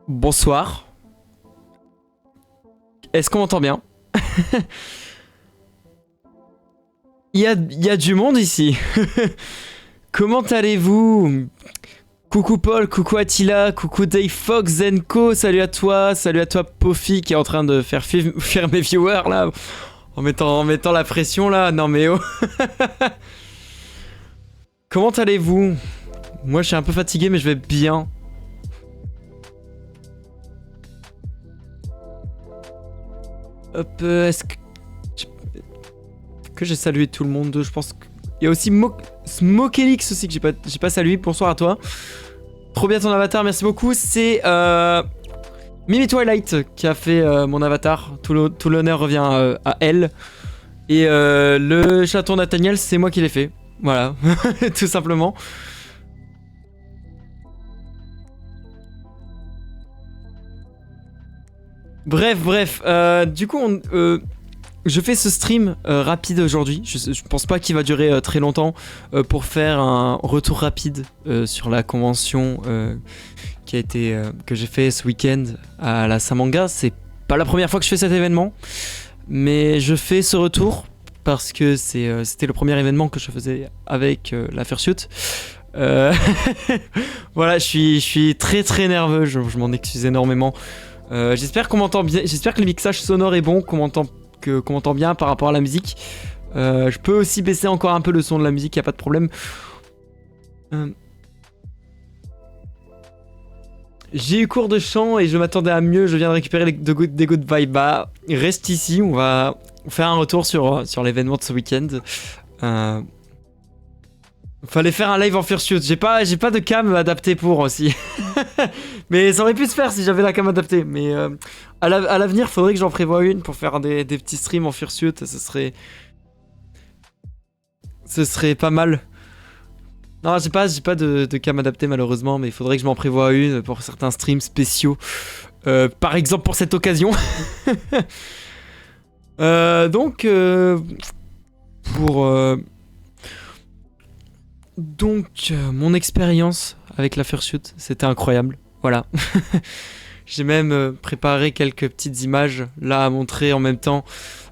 Bonsoir. Est-ce qu'on m'entend bien? Il y a du monde ici. Comment allez-vous? Coucou Paul, coucou Attila, coucou Dave Fox, Zenko, salut à toi Pofi qui est en train de faire mes viewers là, en mettant la pression là, non mais oh. Comment allez-vous? Moi je suis un peu fatigué mais je vais bien. Hop, est-ce que j'ai salué tout le monde? Je pense qu'il y a aussi Smokelix aussi que j'ai pas salué. Bonsoir à toi. Trop bien ton avatar, merci beaucoup. C'est Mimi Twilight qui a fait mon avatar. Tout l'honneur revient à elle. Et le chaton Nathaniel, c'est moi qui l'ai fait. Voilà, tout simplement. Bref, du coup, je fais ce stream rapide aujourd'hui. Je pense pas qu'il va durer très longtemps pour faire un retour rapide sur la convention qui a été que j'ai fait ce week-end à la Samanga. C'est pas la première fois que je fais cet événement, mais je fais ce retour parce que c'était le premier événement que je faisais avec la Fursuit. Voilà, je suis très nerveux. Je m'en excuse énormément. J'espère qu'on m'entend bien. J'espère que le mixage sonore est bon, qu'on m'entend bien par rapport à la musique. Je peux aussi baisser encore un peu le son de la musique, y a pas de problème. J'ai eu cours de chant et je m'attendais à mieux. Je viens de récupérer des good vibes. Bah, reste ici. On va faire un retour sur l'événement de ce week-end. Fallait faire un live en Fursuit. J'ai pas de cam adaptée pour aussi. Mais ça aurait pu se faire si j'avais la cam adaptée. Mais à l'avenir, faudrait que j'en prévoie une pour faire des petits streams en Fursuit. Ce serait pas mal. Non, j'ai pas de cam adaptée malheureusement, mais il faudrait que je m'en prévoie une pour certains streams spéciaux. Par exemple pour cette occasion. Donc, mon expérience avec la Fursuit, c'était incroyable. Voilà. J'ai même préparé quelques petites images là à montrer en même temps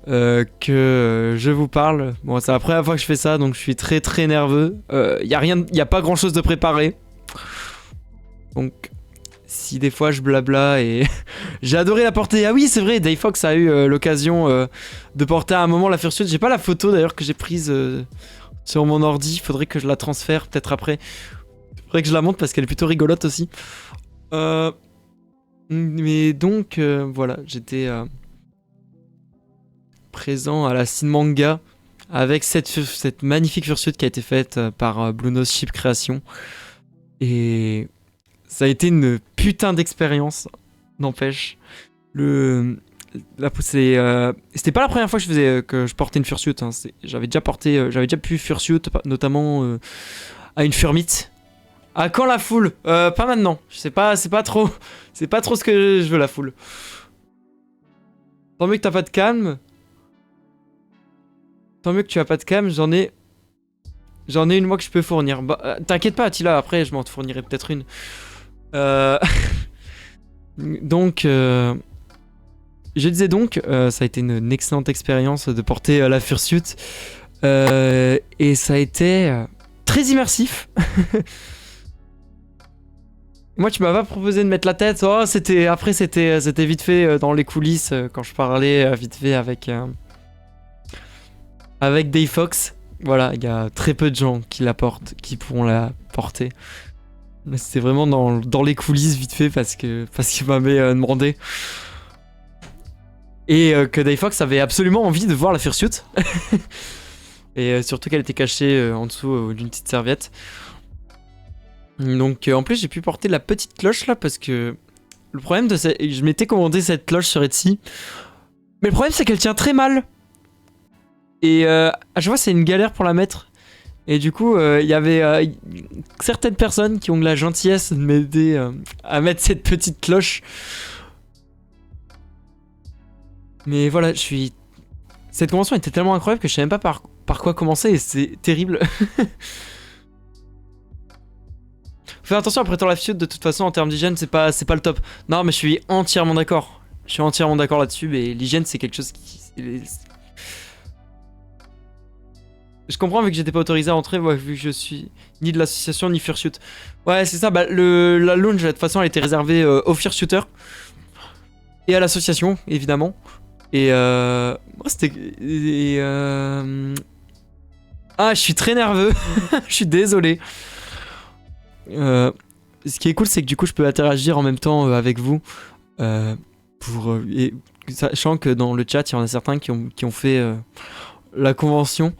que je vous parle. Bon, c'est la première fois que je fais ça, donc je suis très nerveux. Y a pas grand chose de préparé. Donc, si des fois je blabla et j'ai adoré la porter. Ah oui, c'est vrai, Dave Fox a eu l'occasion de porter à un moment la Fursuit. J'ai pas la photo d'ailleurs que j'ai prise sur mon ordi. Faudrait que je la transfère peut-être après. Faudrait que je la montre parce qu'elle est plutôt rigolote aussi. Mais donc, voilà, j'étais présent à la Sinmanga avec cette magnifique Fursuit qui a été faite par Blue Nose Ship Création. Et ça a été une putain d'expérience, n'empêche. C'était pas la première fois que je portais une Fursuit. Hein. J'avais déjà pu Fursuit, notamment à une Furmite. À quand la foule? Pas maintenant. C'est pas trop ce que je veux, la foule. Tant mieux que t'as pas de cam. Tant mieux que tu as pas de cam. J'en ai une moi que je peux fournir. Bah, t'inquiète pas, Attila. Après, je m'en fournirai peut-être une. Donc, je disais donc, ça a été une excellente expérience de porter la Fursuit. Et ça a été très immersif. Moi, tu m'as pas proposé de mettre la tête. Oh, c'était vite fait dans les coulisses quand je parlais vite fait avec Dave Fox. Voilà, il y a très peu de gens qui pourront la porter. Mais c'était vraiment dans les coulisses vite fait parce qu'il m'avait demandé. Et que Dave Fox avait absolument envie de voir la Fursuit. Et surtout qu'elle était cachée en dessous d'une petite serviette. Donc en plus j'ai pu porter la petite cloche là parce que le problème je m'étais commandé cette cloche sur Etsy. Mais le problème c'est qu'elle tient très mal. Et à chaque fois c'est une galère pour la mettre. Et du coup il y avait certaines personnes qui ont de la gentillesse de m'aider à mettre cette petite cloche. Mais voilà, cette convention était tellement incroyable que je savais même pas par par quoi commencer et c'est terrible. Fais attention après ton live shoot, de toute façon en termes d'hygiène c'est pas le top. Non mais je suis entièrement d'accord. Je suis entièrement d'accord là-dessus, mais l'hygiène c'est quelque chose qui... Je comprends vu que j'étais pas autorisé à entrer, ouais, vu que je suis ni de l'association ni Fursuit. Ouais c'est ça, bah la lounge de toute façon elle était réservée aux Fursuiters. Et à l'association évidemment. Et moi c'était... Ah je suis très nerveux, je suis désolé. Ce qui est cool, c'est que du coup, je peux interagir en même temps avec vous. Et sachant que dans le chat, il y en a certains qui ont fait la convention.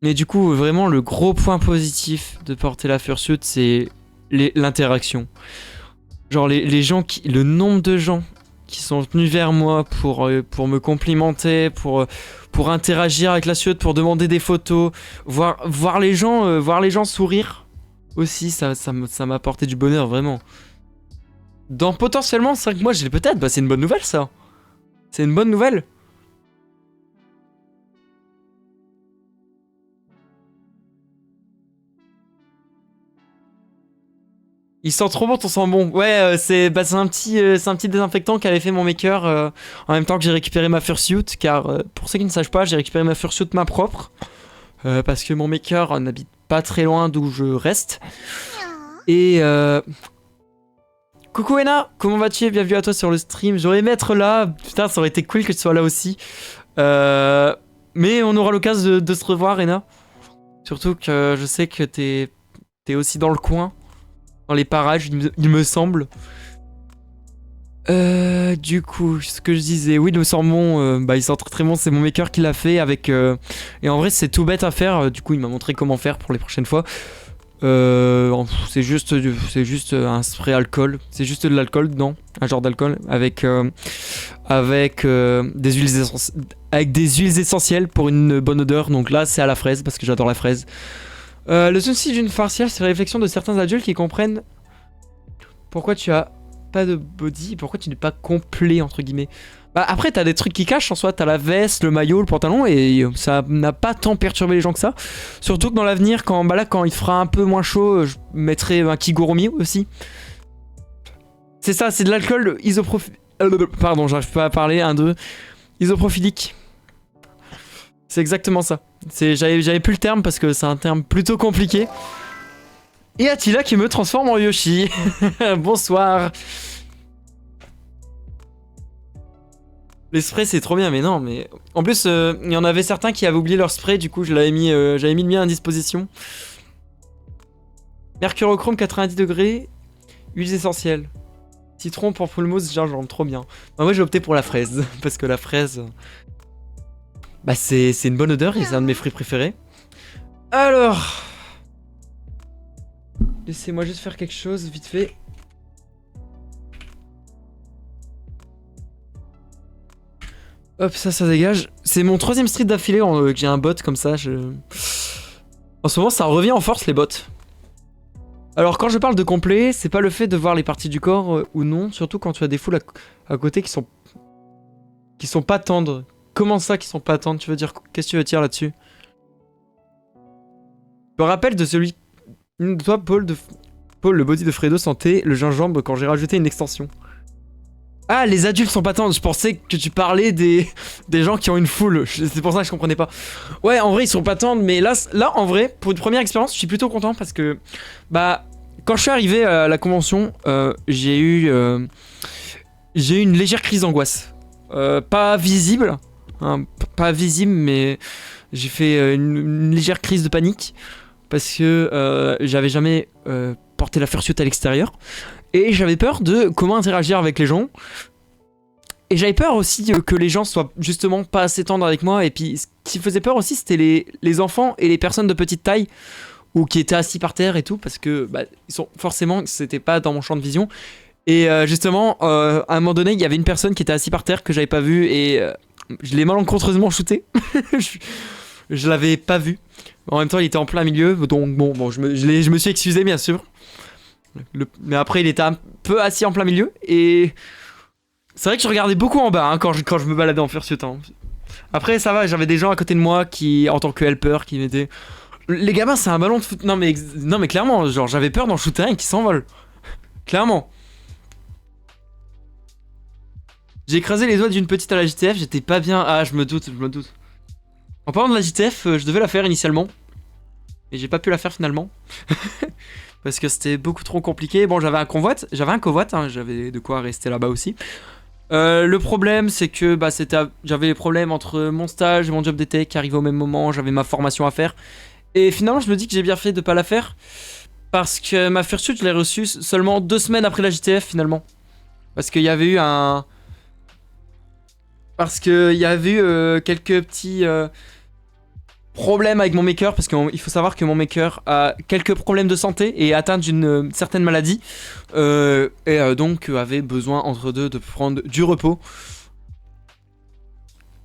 Mais du coup, vraiment, le gros point positif de porter la fursuit, c'est l'interaction. Genre, les gens le nombre de gens qui sont venus vers moi pour me complimenter, pour interagir avec la suite, pour demander des photos, voir les gens sourire. Aussi, ça m'a apporté du bonheur, vraiment. Dans potentiellement 5 mois, je l'ai peut-être. Bah, c'est une bonne nouvelle, ça. C'est une bonne nouvelle. Il sent trop bon ton sang bon. Ouais, c'est un petit désinfectant qu'avait fait mon maker en même temps que j'ai récupéré ma fursuit. Car pour ceux qui ne sachent pas, j'ai récupéré ma fursuit main propre. Parce que mon maker n'habite pas très loin d'où je reste. Et coucou Ena, comment vas-tu? Bienvenue à toi sur le stream. J'aurais aimé être là. Putain, ça aurait été cool que tu sois là aussi. Mais on aura l'occasion de se revoir, Ena. Surtout que je sais que t'es aussi dans le coin. Dans les parages, il me semble. Du coup, ce que je disais, oui, le saumon, il sent très bon. C'est mon maker qui l'a fait avec. Et en vrai, c'est tout bête à faire. Du coup, il m'a montré comment faire pour les prochaines fois. C'est juste un spray alcool. C'est juste de l'alcool, non, un genre d'alcool avec des huiles essentielles pour une bonne odeur. Donc là, c'est à la fraise parce que j'adore la fraise. Le souci d'une faciale, c'est la réflexion de certains adultes qui comprennent pourquoi tu as pas de body, pourquoi tu n'es pas complet entre guillemets. Bah après t'as des trucs qui cachent en soi, t'as la veste, le maillot, le pantalon et ça n'a pas tant perturbé les gens que ça. Surtout que dans l'avenir, quand il fera un peu moins chaud, je mettrai un Kigurumi aussi. C'est ça, c'est de l'alcool pardon, j'arrive pas à parler, 1, 2. Isopropylique. C'est exactement ça. J'avais plus le terme parce que c'est un terme plutôt compliqué. Et Attila qui me transforme en Yoshi. Bonsoir. Les sprays c'est trop bien, mais non, mais... En plus, il y en avait certains qui avaient oublié leur spray, du coup j'avais mis le mien à disposition. Mercurochrome 90 degrés, huiles essentielles. Citron, pamplemousse, gingembre, trop bien. Bah, moi j'ai opté pour la fraise, parce que la fraise... Bah c'est une bonne odeur et c'est un de mes fruits préférés. Alors... Laissez-moi juste faire quelque chose, vite fait. Hop, ça dégage. C'est mon 3ème street d'affilée que j'ai un bot comme ça. En ce moment, ça revient en force les bots. Alors, quand je parle de complet, c'est pas le fait de voir les parties du corps ou non. Surtout quand tu as des foules à côté qui sont pas tendres. Comment ça qui sont pas tendres? Tu veux dire, qu'est-ce que tu veux dire là-dessus? Je me rappelle de celui de toi, Paul, le body de Fredo sentait le gingembre quand j'ai rajouté une extension. Ah, les adultes sont pas tendres. Je pensais que tu parlais des gens qui ont une foule. C'est pour ça que je comprenais pas. Ouais, en vrai, ils sont pas tendres. Mais là, en vrai, pour une première expérience, je suis plutôt content parce que... Bah, quand je suis arrivé à la convention, j'ai eu une légère crise d'angoisse. Pas visible. Hein, pas visible, mais j'ai fait une légère crise de panique. Parce que j'avais jamais porté la fursuit à l'extérieur. Et j'avais peur de comment interagir avec les gens. Et j'avais peur aussi que les gens soient justement pas assez tendres avec moi. Et puis ce qui faisait peur aussi, c'était les enfants et les personnes de petite taille. Ou qui étaient assis par terre et tout. Parce que forcément, c'était pas dans mon champ de vision. Et justement, à un moment donné, il y avait une personne qui était assise par terre que j'avais pas vue. Et je l'ai malencontreusement shooté. Je l'avais pas vu. En même temps, il était en plein milieu. Donc bon je me suis excusé bien sûr. Mais après il était un peu assis en plein milieu et c'est vrai que je regardais beaucoup en bas hein, quand je me baladais en fursuit hein. Après, ça va, j'avais des gens à côté de moi qui, en tant que helper, qui m'étaient. Les gamins, c'est un ballon de foot. Non, mais clairement, genre, j'avais peur d'en shooter un qui s'envole. Clairement. J'ai écrasé les doigts d'une petite à la JTF, j'étais pas bien. Ah, je me doute, je me doute. En parlant de la JTF, je devais la faire initialement. Et j'ai pas pu la faire finalement. Parce que c'était beaucoup trop compliqué. Bon, j'avais un convoi, hein, j'avais de quoi rester là-bas aussi. Le problème, c'est que bah, j'avais les problèmes entre mon stage et mon job d'été qui arrivaient au même moment. J'avais ma formation à faire. Et finalement, je me dis que j'ai bien fait de pas la faire. Parce que ma fursuit, je l'ai reçue seulement 2 semaines après la JTF finalement. Parce qu'il y avait eu un. Parce qu'il y avait eu quelques petits problèmes avec mon maker. Parce qu'il faut savoir que mon maker a quelques problèmes de santé et est atteint d'une certaine maladie. Donc avait besoin entre deux de prendre du repos.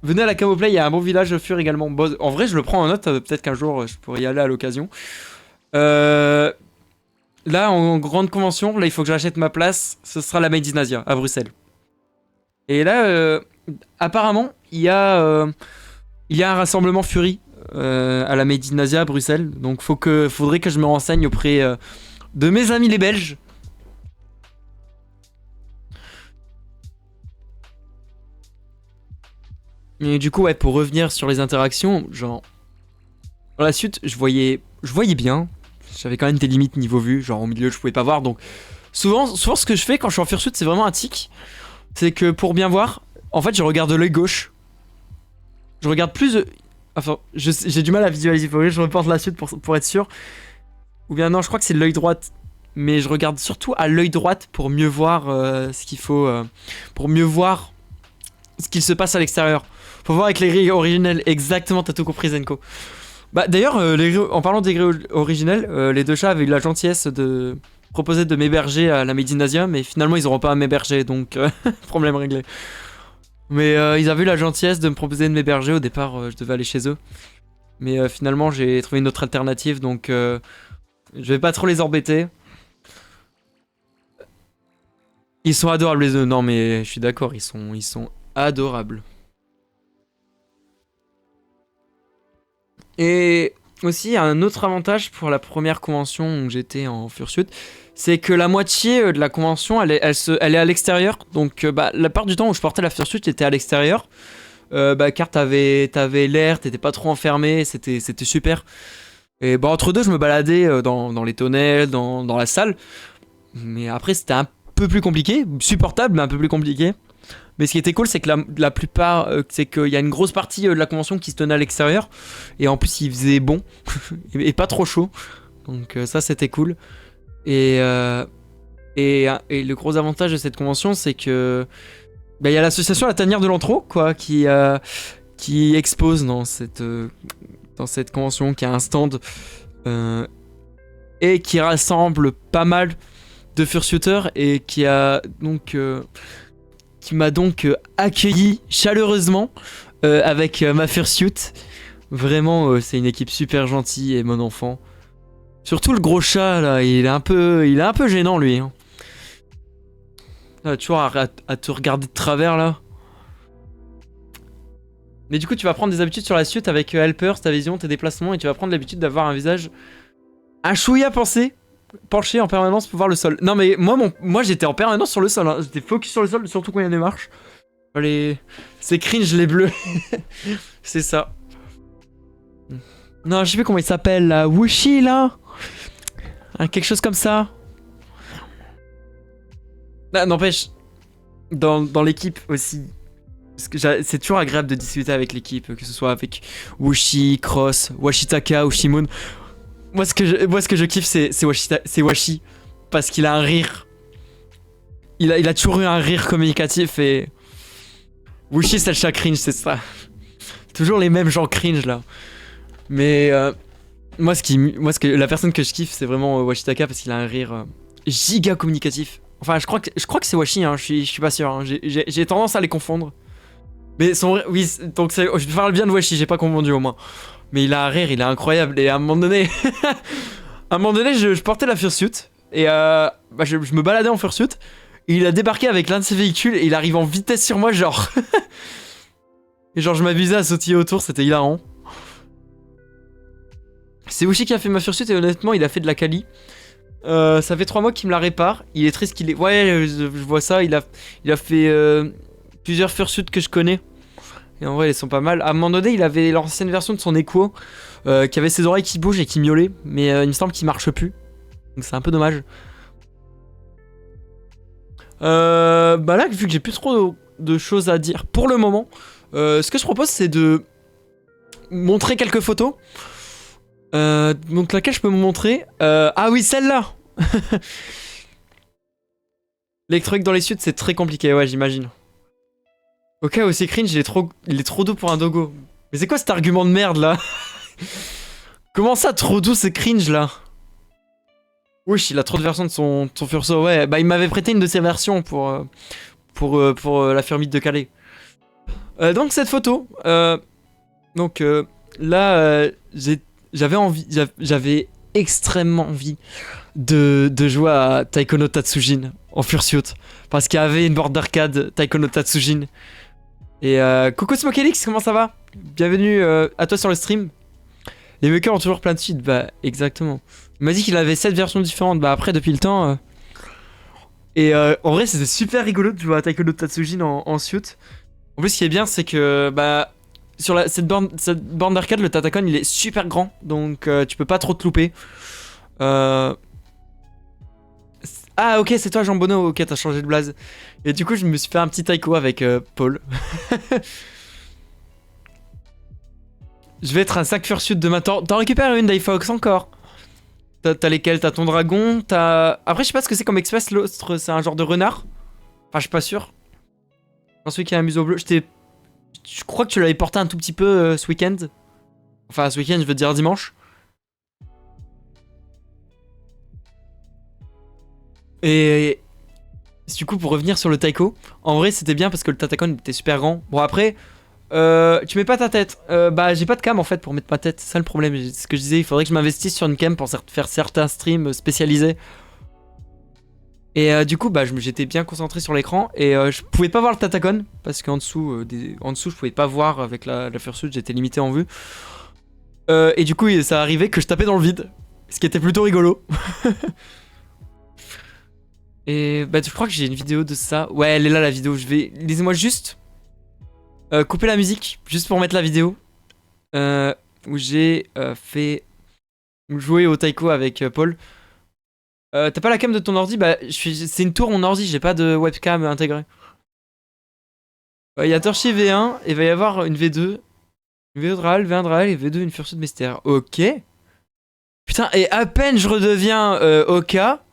Venez à la Camoplay, il y a un bon village Fur également. Bon, en vrai, je le prends en note. Peut-être qu'un jour, je pourrais y aller à l'occasion. Là, en grande convention, là, il faut que j'achète ma place. Ce sera la Made in Asia, à Bruxelles. Et là, apparemment, il y a un rassemblement Fury à la Made in Asia à Bruxelles. Donc, faudrait que je me renseigne auprès de mes amis les Belges. Et du coup, ouais, pour revenir sur les interactions, genre, dans la suite, je voyais bien. J'avais quand même des limites niveau vue, genre au milieu, je pouvais pas voir. Donc, souvent, ce que je fais quand je suis en fursuit, c'est vraiment un tic. C'est que pour bien voir, en fait, je regarde l'œil gauche. Je regarde plus. Enfin, j'ai du mal à visualiser. Je reporte la suite pour être sûr. Ou bien non, je crois que c'est l'œil droit. Mais je regarde surtout à l'œil droit pour mieux voir ce qu'il faut. Pour mieux voir ce qu'il se passe à l'extérieur. Faut voir avec les grilles originelles. Exactement, t'as tout compris, Zenko. Bah d'ailleurs, en parlant des grilles originelles, les deux chats avaient eu la gentillesse de proposer de m'héberger à la Made in Asia, mais finalement ils n'auront pas à m'héberger, donc problème réglé. Mais ils avaient eu la gentillesse de me proposer de m'héberger. Au départ, je devais aller chez eux. Mais finalement, j'ai trouvé une autre alternative, donc je vais pas trop les embêter. Ils sont adorables les deux. Non mais je suis d'accord, ils sont adorables. Et aussi, il y a un autre avantage pour la première convention où j'étais en fursuit, c'est que la moitié de la convention, elle est à l'extérieur. Donc, bah, la part du temps où je portais la fursuit, j'étais à l'extérieur. Car t'avais l'air, t'étais pas trop enfermé, c'était super. Et bah, entre deux, je me baladais dans les tonnelles, dans la salle. Mais après, c'était un peu plus compliqué, supportable, mais un peu plus compliqué. Mais ce qui était cool, c'est que la plupart, c'est qu'il y a une grosse partie de la convention qui se tenait à l'extérieur. Et en plus, il faisait bon et pas trop chaud. Donc ça, c'était cool. Et le gros avantage de cette convention, c'est que bah, y a l'association La Tanière de l'Antro, quoi, qui expose dans cette convention, qui a un stand et qui rassemble pas mal de fursuiteurs et qui m'a donc accueilli chaleureusement avec ma fursuit. Vraiment, c'est une équipe super gentille et mon enfant. Surtout le gros chat là, il est un peu gênant lui. Hein. Là, toujours à te regarder de travers là. Mais du coup, tu vas prendre des habitudes sur la suite avec Helper, ta vision, tes déplacements, et tu vas prendre l'habitude d'avoir un visage un chouïa penché en permanence pour voir le sol. Non mais moi j'étais en permanence sur le sol, hein. J'étais focus sur le sol, surtout quand il y a des marches. C'est cringe les bleus. C'est ça. Non, je sais plus comment il s'appelle là. Wushi là, quelque chose comme ça. Ah, n'empêche, dans l'équipe aussi. Parce que c'est toujours agréable de discuter avec l'équipe, que ce soit avec Wushi, Cross, Washitaka ou Shimon. Moi, ce que je kiffe, c'est Washi. Parce qu'il a un rire. Il a toujours eu un rire communicatif et. Wushi, c'est le chat cringe, c'est ça. Toujours les mêmes gens cringe là. Mais. La personne que je kiffe, c'est vraiment Washitaka parce qu'il a un rire giga communicatif. Enfin, je crois que c'est Washi, hein, je suis pas sûr. Hein. J'ai tendance à les confondre. Mais oui, donc je parle bien de Washi, j'ai pas confondu au moins. Mais il a un rire, il est incroyable. Et à un moment donné, je portais la fursuit. Et je me baladais en fursuit. Et il a débarqué avec l'un de ses véhicules. Et il arrive en vitesse sur moi, genre. Et genre, je m'amusais à sautiller autour, c'était hilarant. C'est Wushi qui a fait ma fursuit et honnêtement, il a fait de la quali. Ça fait 3 mois qu'il me la répare. Il est triste qu'il est. Ouais, je vois ça. Il a fait plusieurs fursuits que je connais. Et en vrai, elles sont pas mal. À un moment donné, il avait l'ancienne version de son Equo qui avait ses oreilles qui bougent et qui miaulaient. Mais il me semble qu'il marche plus. Donc c'est un peu dommage. Bah là, vu que j'ai plus trop de choses à dire pour le moment, ce que je propose, c'est de montrer quelques photos. Donc laquelle je peux vous montrer ah oui, celle-là. L'électronique dans les suites, c'est très compliqué, ouais, j'imagine. Ok, aussi cringe, il est trop doux pour un dogo. Mais c'est quoi cet argument de merde là? Comment ça, trop doux, c'est cringe là? Wesh, il a trop de versions de son Furso, ouais. Bah, il m'avait prêté une de ses versions pour la Furmite de Calais. Donc, cette photo. Donc, là, j'avais extrêmement envie de jouer à Taiko no Tatsujin en Fursuit. Parce qu'il y avait une borne d'arcade Taiko no Tatsujin. Et coucou Smokelix, comment ça va? Bienvenue à toi sur le stream. Les makers ont toujours plein de suites, bah exactement. Il m'a dit qu'il avait 7 versions différentes, bah après depuis le temps... Et en vrai c'était super rigolo de jouer à Taiko no Tatsujin en suit. En plus ce qui est bien c'est que bah sur cette borne d'arcade le Tatacon il est super grand. Donc tu peux pas trop te louper. Ah ok c'est toi Jean Bono, ok t'as changé de blaze. Et du coup je me suis fait un petit taiko avec Paul. Je vais être un sac fursuit demain. T'en récupères une d'Ifox encore. T'as lesquels? T'as ton dragon, t'as... Après je sais pas ce que c'est comme espèce, l'autre c'est un genre de renard. Enfin je suis pas sûr. Celui qui a un museau bleu, je crois que tu l'avais porté un tout petit peu ce week-end. Enfin ce week-end je veux dire dimanche. Et du coup pour revenir sur le taiko, en vrai c'était bien parce que le Tatacon était super grand. Bon après... tu mets pas ta tête. Bah j'ai pas de cam en fait pour mettre ma tête. C'est ça le problème. C'est ce que je disais. Il faudrait que je m'investisse sur une cam pour faire certains streams spécialisés. Et du coup bah j'étais bien concentré sur l'écran et je pouvais pas voir le Tatacon parce qu'en dessous, en dessous je pouvais pas voir avec la fursuit. J'étais limité en vue. Et du coup ça arrivait que je tapais dans le vide, ce qui était plutôt rigolo. Et bah je crois que j'ai une vidéo de ça. Ouais elle est là la vidéo. Laissez-moi juste couper la musique, juste pour mettre la vidéo où j'ai fait jouer au taiko avec Paul. T'as pas la cam de ton ordi? Bah, c'est une tour mon ordi, j'ai pas de webcam intégrée. Il y a Torchi V1, et il va y avoir une V2. Une V2 Draal, V1 Draal et V2 une Fursuit Mystère. Ok. Putain, et à peine je redeviens Oka,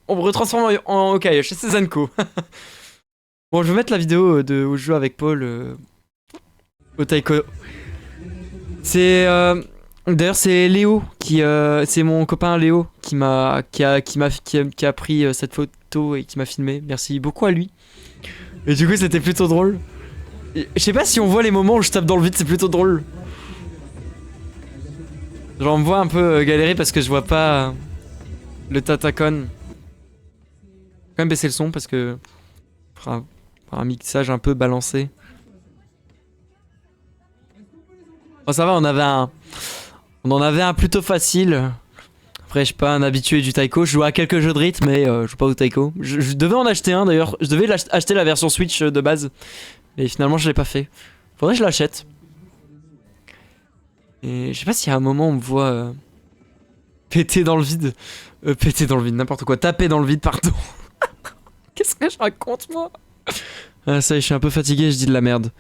on me retransforme en Oka chez Cezanko. Bon, je vais mettre la vidéo où je joue avec Paul au taiko. C'est d'ailleurs c'est Léo qui c'est mon copain Léo qui a pris cette photo et qui m'a filmé. Merci beaucoup à lui. Et du coup c'était plutôt drôle. Je sais pas si on voit les moments où je tape dans le vide, c'est plutôt drôle. Genre on me voit un peu galérer parce que je vois pas le Tatacon. Quand même baisser le son parce que un mixage un peu balancé. Oh, ça va, on en avait un plutôt facile. Après, je suis pas un habitué du taiko. Je joue à quelques jeux de rythme, mais je joue pas au taiko. Je devais en acheter un d'ailleurs. Je devais acheter la version Switch de base. Et finalement, je l'ai pas fait. Faudrait que je l'achète. Et je sais pas s'il y a un moment où on me voit péter dans le vide. Péter dans le vide, n'importe quoi. Taper dans le vide, pardon. Qu'est-ce que je raconte, moi? Ah, ça y est, je suis un peu fatigué, je dis de la merde.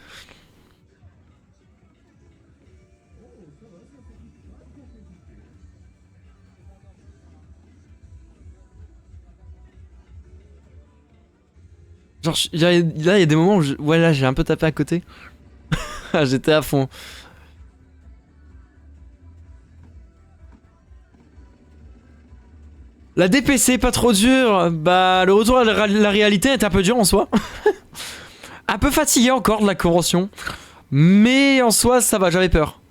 Genre, là, il y a des moments où ouais, là, j'ai un peu tapé à côté. J'étais à fond. La DPC, pas trop dur. Bah, le retour à la réalité est un peu dur en soi. Un peu fatigué encore de la convention. Mais en soi, ça va, j'avais peur.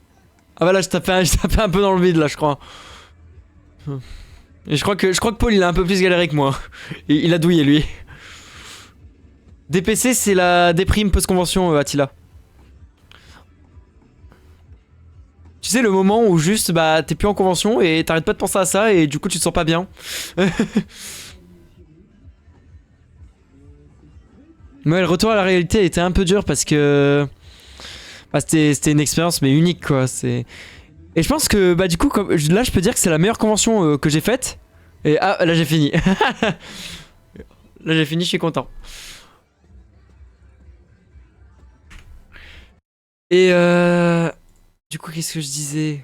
Ah bah là, je tapais un peu dans le vide, là, je crois. Et je crois que Paul, il a un peu plus galéré que moi. Et il a douillé, lui. DPC, c'est la déprime post-convention, Attila. Tu sais, le moment où juste, bah, t'es plus en convention et t'arrêtes pas de penser à ça et du coup, tu te sens pas bien. Ouais, le retour à la réalité était un peu dur parce que... Bah, c'était une expérience mais unique, quoi. Et je pense que, bah, du coup, là, je peux dire que c'est la meilleure convention que j'ai faite. Et ah, là, j'ai fini. Là, j'ai fini, je suis content. Et du coup, qu'est-ce que je disais?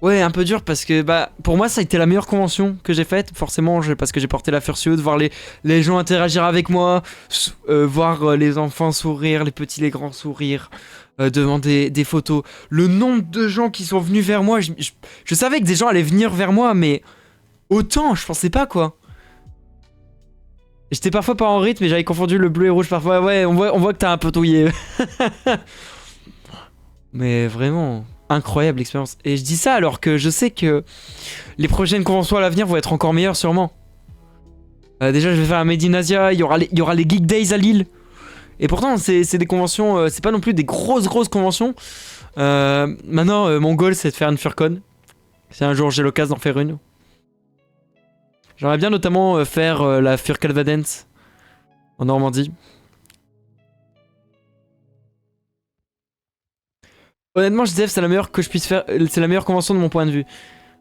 Ouais, un peu dur parce que bah pour moi ça a été la meilleure convention que j'ai faite, forcément parce que j'ai porté la fursuit, voir les gens interagir avec moi, voir les enfants sourire, les petits, les grands sourire, demander des photos. Le nombre de gens qui sont venus vers moi, je savais que des gens allaient venir vers moi, mais autant, je pensais pas quoi. J'étais parfois pas en rythme et j'avais confondu le bleu et rouge parfois. Ouais, on voit que t'as un peu touillé. Mais vraiment, incroyable expérience. Et je dis ça alors que je sais que les prochaines conventions à l'avenir vont être encore meilleures sûrement. Déjà, je vais faire un Made in Asia, il y aura les Geek Days à Lille. Et pourtant, c'est des conventions, c'est pas non plus des grosses conventions. Maintenant, mon goal, c'est de faire une Furcon. Si un jour j'ai l'occasion d'en faire une. J'aimerais bien notamment faire la Fur Calvadence en Normandie. Honnêtement, JTF, c'est la meilleure que je puisse faire. C'est la meilleure convention de mon point de vue.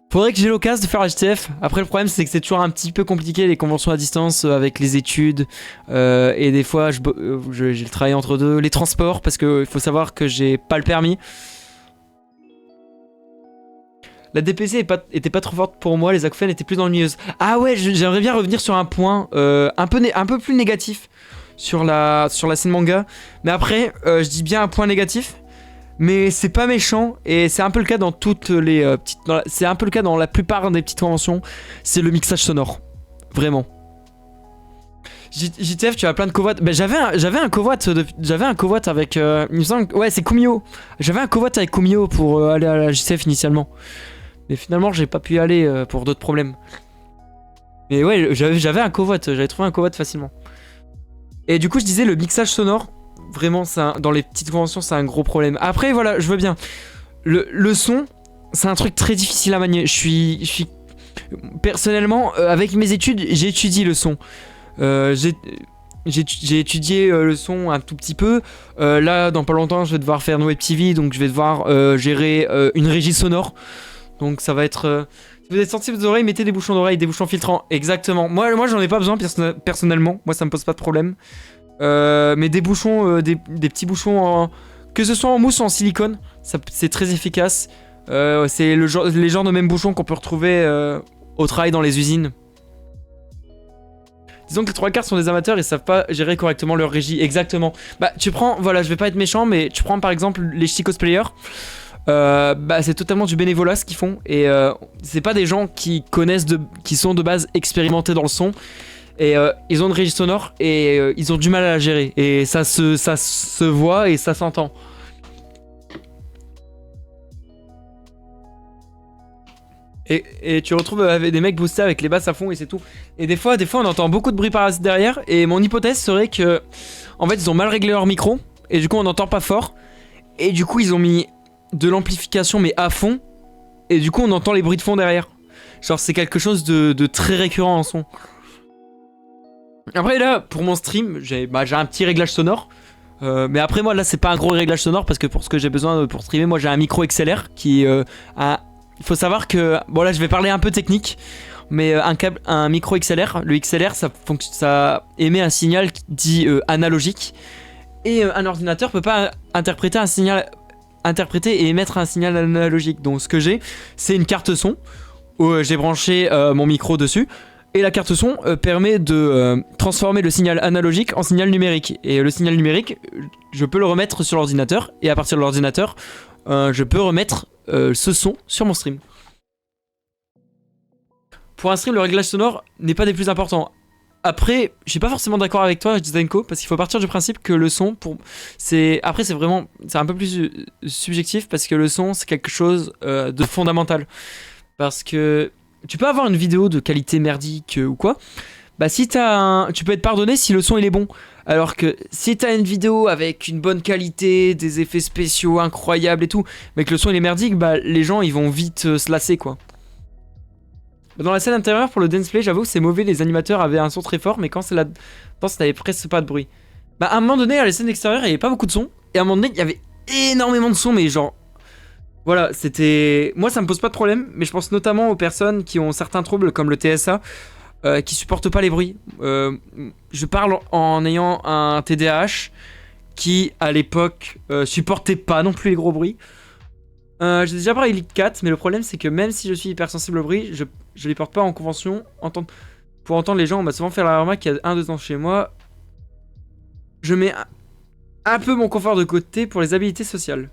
Faudrait que j'ai l'occasion de faire la JTF. Après, le problème, c'est que c'est toujours un petit peu compliqué les conventions à distance avec les études. Et des fois, j'ai le travail entre deux. Les transports, parce qu'il faut savoir que j'ai pas le permis. La DPC était pas trop forte pour moi, les acouphènes étaient plus ennuyeuses. Ah ouais, j'aimerais bien revenir sur un point un peu plus négatif sur la scène manga. Mais après, je dis bien un point négatif. Mais c'est pas méchant et c'est un peu le cas dans toutes les petites... C'est un peu le cas dans la plupart des petites conventions. C'est le mixage sonore. Vraiment. JTF, tu as plein de covoites. Bah, j'avais un covoite avec... il me semble... Ouais, c'est Kumio. J'avais un covoite avec Kumio pour aller à la JTF initialement. Mais finalement, j'ai pas pu y aller pour d'autres problèmes. Mais ouais, j'avais un covoite. J'avais trouvé un covoite facilement. Et du coup, je disais le mixage sonore. Vraiment, dans les petites conventions, c'est un gros problème. Après, voilà, je veux bien. Le son, c'est un truc très difficile à manier. Je suis personnellement, avec mes études, j'ai étudié le son. J'ai étudié le son un tout petit peu. Là, dans pas longtemps, je vais devoir faire une web TV, donc je vais devoir gérer une régie sonore. Donc ça va être... Si vous êtes sensible aux oreilles, mettez des bouchons d'oreilles, des bouchons filtrants. Exactement. Moi j'en ai pas besoin personnellement. Moi, ça me pose pas de problème. Mais des bouchons, des petits bouchons que ce soit en mousse ou en silicone, c'est très efficace. C'est les genres de mêmes bouchons qu'on peut retrouver au travail dans les usines. Disons que les trois quarts sont des amateurs et savent pas gérer correctement leur régie. Exactement. Bah tu prends, voilà, je vais pas être méchant, mais tu prends par exemple les ch'tis cosplayers. Bah c'est totalement du bénévolat ce qu'ils font et c'est pas des gens qui qui sont de base expérimentés dans le son. Et ils ont une régie sonore et ils ont du mal à la gérer. Et ça se voit et ça s'entend. Et tu retrouves avec des mecs boostés avec les basses à fond et c'est tout. Et des fois on entend beaucoup de bruit parasite derrière. Et mon hypothèse serait que en fait ils ont mal réglé leur micro. Et du coup on n'entend pas fort. Et du coup ils ont mis de l'amplification mais à fond. Et du coup on entend les bruits de fond derrière. Genre c'est quelque chose de très récurrent en son. Après là, pour mon stream, j'ai un petit réglage sonore. Mais après moi là c'est pas un gros réglage sonore parce que pour ce que j'ai besoin pour streamer, moi j'ai un micro XLR qui il faut savoir que, bon là je vais parler un peu technique, mais un micro XLR, le XLR ça émet un signal dit analogique. Et un ordinateur peut pas interpréter et émettre un signal analogique. Donc ce que j'ai, c'est une carte son où j'ai branché mon micro dessus. Et la carte son permet de transformer le signal analogique en signal numérique. Et le signal numérique, je peux le remettre sur l'ordinateur. Et à partir de l'ordinateur, je peux remettre ce son sur mon stream. Pour un stream, le réglage sonore n'est pas des plus importants. Après, je suis pas forcément d'accord avec toi, Zenko, parce qu'il faut partir du principe que le son, après c'est un peu plus subjectif, parce que le son, c'est quelque chose de fondamental. Parce que tu peux avoir une vidéo de qualité merdique ou quoi, bah si tu peux être pardonné si le son il est bon. Alors que si t'as une vidéo avec une bonne qualité, des effets spéciaux incroyables et tout, mais que le son il est merdique, bah les gens ils vont vite se lasser quoi. Dans la scène intérieure pour le dance-play, j'avoue que c'est mauvais, les animateurs avaient un son très fort, mais quand c'est là, t'avais presque pas de bruit. Bah à un moment donné, à la scène extérieure, il y avait pas beaucoup de son, et à un moment donné, il y avait énormément de son, mais genre... Voilà, c'était... Moi ça me pose pas de problème, mais je pense notamment aux personnes qui ont certains troubles comme le TSA, qui supportent pas les bruits. Je parle en ayant un TDAH qui, à l'époque, supportait pas non plus les gros bruits. J'ai déjà parlé Elite 4, mais le problème c'est que même si je suis hypersensible au bruit, je les porte pas en convention. Pour entendre les gens, on m'a souvent fait la remarque qu'il y a 1-2 ans chez moi. Je mets un peu mon confort de côté pour les habilités sociales.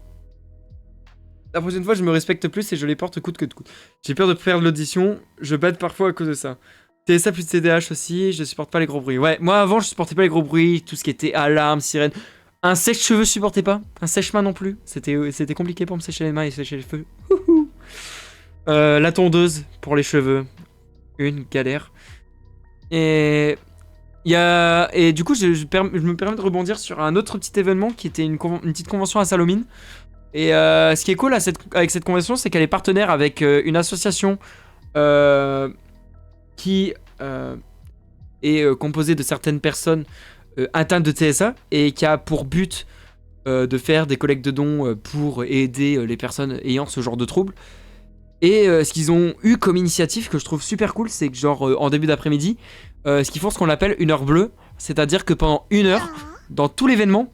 La prochaine fois, je me respecte plus et je les porte coûte que coûte. J'ai peur de perdre l'audition, je bade parfois à cause de ça. TSA plus TDAH aussi, je supporte pas les gros bruits. Ouais, moi avant, je supportais pas les gros bruits, tout ce qui était alarme, sirène. Un sèche-cheveux, je supportais pas. Un sèche-main non plus. C'était compliqué pour me sécher les mains et sécher les cheveux. La tondeuse pour les cheveux. Une galère. Et du coup, je me permets de rebondir sur un autre petit événement qui était une petite convention à Salomine. Et ce qui est cool avec cette convention, c'est qu'elle est partenaire avec une association qui est composée de certaines personnes atteintes de TSA et qui a pour but de faire des collectes de dons pour aider les personnes ayant ce genre de troubles. Et ce qu'ils ont eu comme initiative que je trouve super cool, c'est que genre en début d'après-midi, ce qu'ils font ce qu'on appelle une heure bleue, c'est-à-dire que pendant une heure, dans tout l'événement,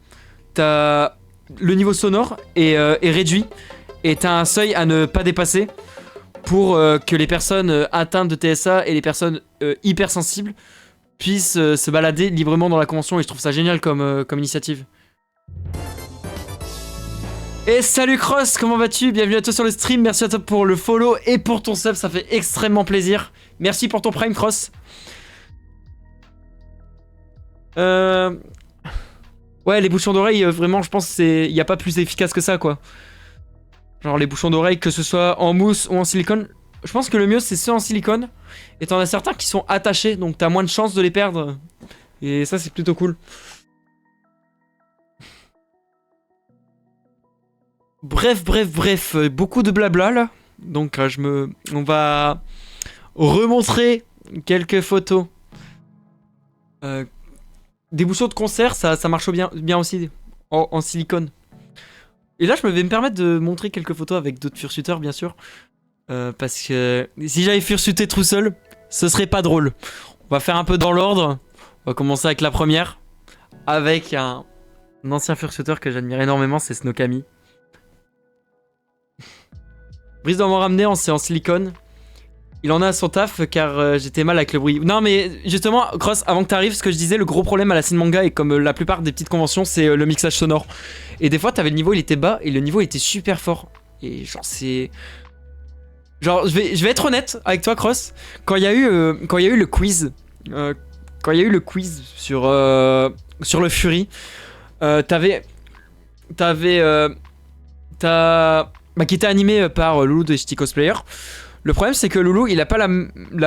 le niveau sonore est réduit et t'as un seuil à ne pas dépasser pour que les personnes atteintes de TSA et les personnes hypersensibles puissent se balader librement dans la convention, et je trouve ça génial comme initiative. Et salut Cross, comment vas-tu? Bienvenue à toi sur le stream, merci à toi pour le follow et pour ton sub, ça fait extrêmement plaisir. Merci pour ton prime Cross. Ouais, les bouchons d'oreilles, vraiment je pense qu'il n'y a pas plus efficace que ça quoi. Genre les bouchons d'oreilles, que ce soit en mousse ou en silicone, je pense que le mieux c'est ceux en silicone. Et t'en as certains qui sont attachés, donc t'as moins de chances de les perdre. Et ça c'est plutôt cool. Bref, beaucoup de blabla là. Donc on va remontrer quelques photos. Des bouchons de concert, ça marche bien aussi en silicone. Et là je vais me permettre de montrer quelques photos avec d'autres fursuiteurs bien sûr. Parce que si j'avais fursuité tout seul, ce serait pas drôle. On va faire un peu dans l'ordre. On va commencer avec la première. Avec un ancien fursuiteur que j'admire énormément, c'est Snowkami. Brice doit m'en ramener, c'est en silicone. Il en a à son taf car j'étais mal avec le bruit. Non mais justement, Cross, avant que t'arrives, ce que je disais, le gros problème à la scène manga et comme la plupart des petites conventions, c'est le mixage sonore. Et des fois, t'avais le niveau, il était bas et le niveau était super fort. Et genre c'est... Genre, je vais être honnête avec toi, Cross. Quand il y a eu le quiz, sur le Fury, qui était animé par Loulou de Shitty Cosplayer. Le problème c'est que Loulou il a pas la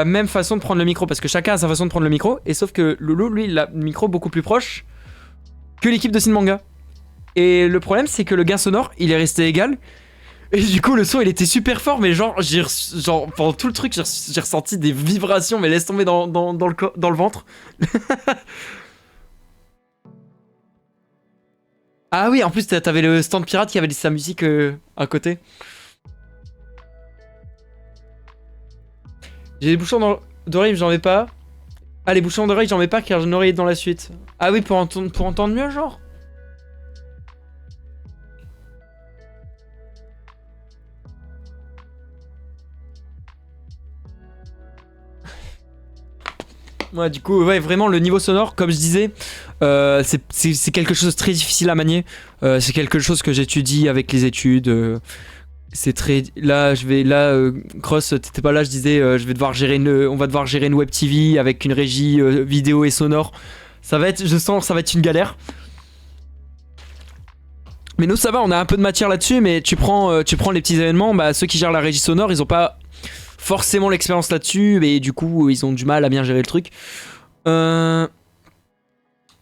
même façon de prendre le micro, parce que chacun a sa façon de prendre le micro, et sauf que Loulou lui il a le micro beaucoup plus proche que l'équipe de Sin Manga. Et le problème c'est que le gain sonore il est resté égal. Et du coup le son il était super fort, mais genre pendant tout le truc j'ai ressenti des vibrations, mais laisse tomber dans le ventre. Ah oui, en plus t'avais le stand pirate qui avait sa musique à côté. J'ai des bouchons d'oreilles mais j'en mets pas. Ah, les bouchons d'oreilles j'en mets pas car j'en aurai dans la suite. Ah oui, pour entendre mieux genre. Ouais, du coup, ouais, vraiment le niveau sonore, comme je disais, c'est quelque chose de très difficile à manier. C'est quelque chose que j'étudie avec les études. C'est très... Là, Cross, t'étais pas là, je disais, on va devoir gérer une web TV avec une régie vidéo et sonore. Ça va être une galère. Mais nous, ça va, on a un peu de matière là-dessus, mais tu prends les petits événements, bah, ceux qui gèrent la régie sonore, ils ont pas forcément l'expérience là-dessus, et du coup, ils ont du mal à bien gérer le truc. Euh...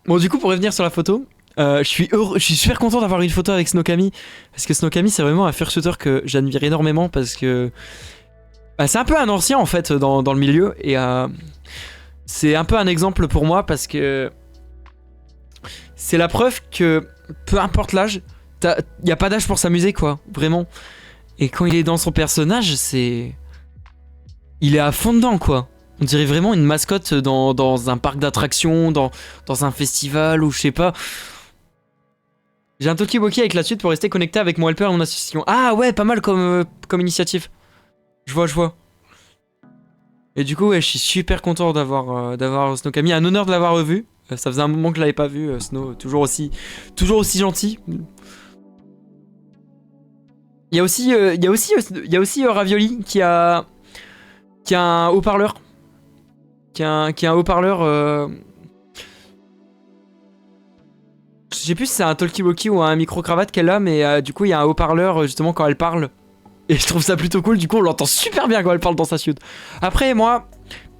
Bon, du coup, pour revenir sur la photo, je suis super content d'avoir une photo avec Snowkami. Parce que Snowkami, c'est vraiment un fursuiter que j'admire énormément. Parce que bah, c'est un peu un ancien en fait dans le milieu. Et c'est un peu un exemple pour moi parce que c'est la preuve que peu importe l'âge, il n'y a pas d'âge pour s'amuser, quoi. Vraiment. Et quand il est dans son personnage, c'est. Il est à fond dedans, quoi. On dirait vraiment une mascotte dans un parc d'attractions, dans un festival ou je sais pas. J'ai un talkie-walkie avec la suite pour rester connecté avec mon helper et mon association. Ah ouais, pas mal comme initiative. Je vois. Et du coup, ouais, je suis super content d'avoir Snowkami. Un honneur de l'avoir revu. Ça faisait un moment que je l'avais pas vu, Snow. Toujours aussi gentil. Il y a aussi Ravioli qui a un haut-parleur. Qui a un haut-parleur. Je sais plus si c'est un talkie-walkie ou un micro-cravate qu'elle a, mais du coup, il y a un haut-parleur justement quand elle parle. Et je trouve ça plutôt cool. Du coup, on l'entend super bien quand elle parle dans sa suite. Après, moi,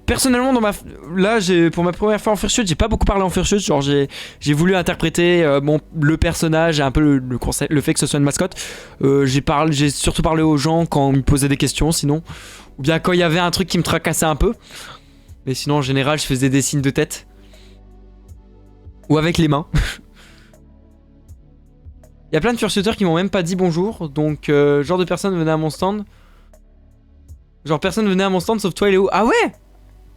personnellement, pour ma première fois en fursuit, j'ai pas beaucoup parlé en fursuit. Genre, j'ai voulu interpréter le personnage et un peu le fait que ce soit une mascotte. J'ai surtout parlé aux gens quand on me posait des questions, sinon. Ou bien quand il y avait un truc qui me tracassait un peu. Mais sinon, en général, je faisais des signes de tête. Ou avec les mains. Il y a plein de fursuiteurs qui m'ont même pas dit bonjour. Donc, genre de personne venait à mon stand. Genre, personne venait à mon stand sauf toi et Léo. Ah ouais!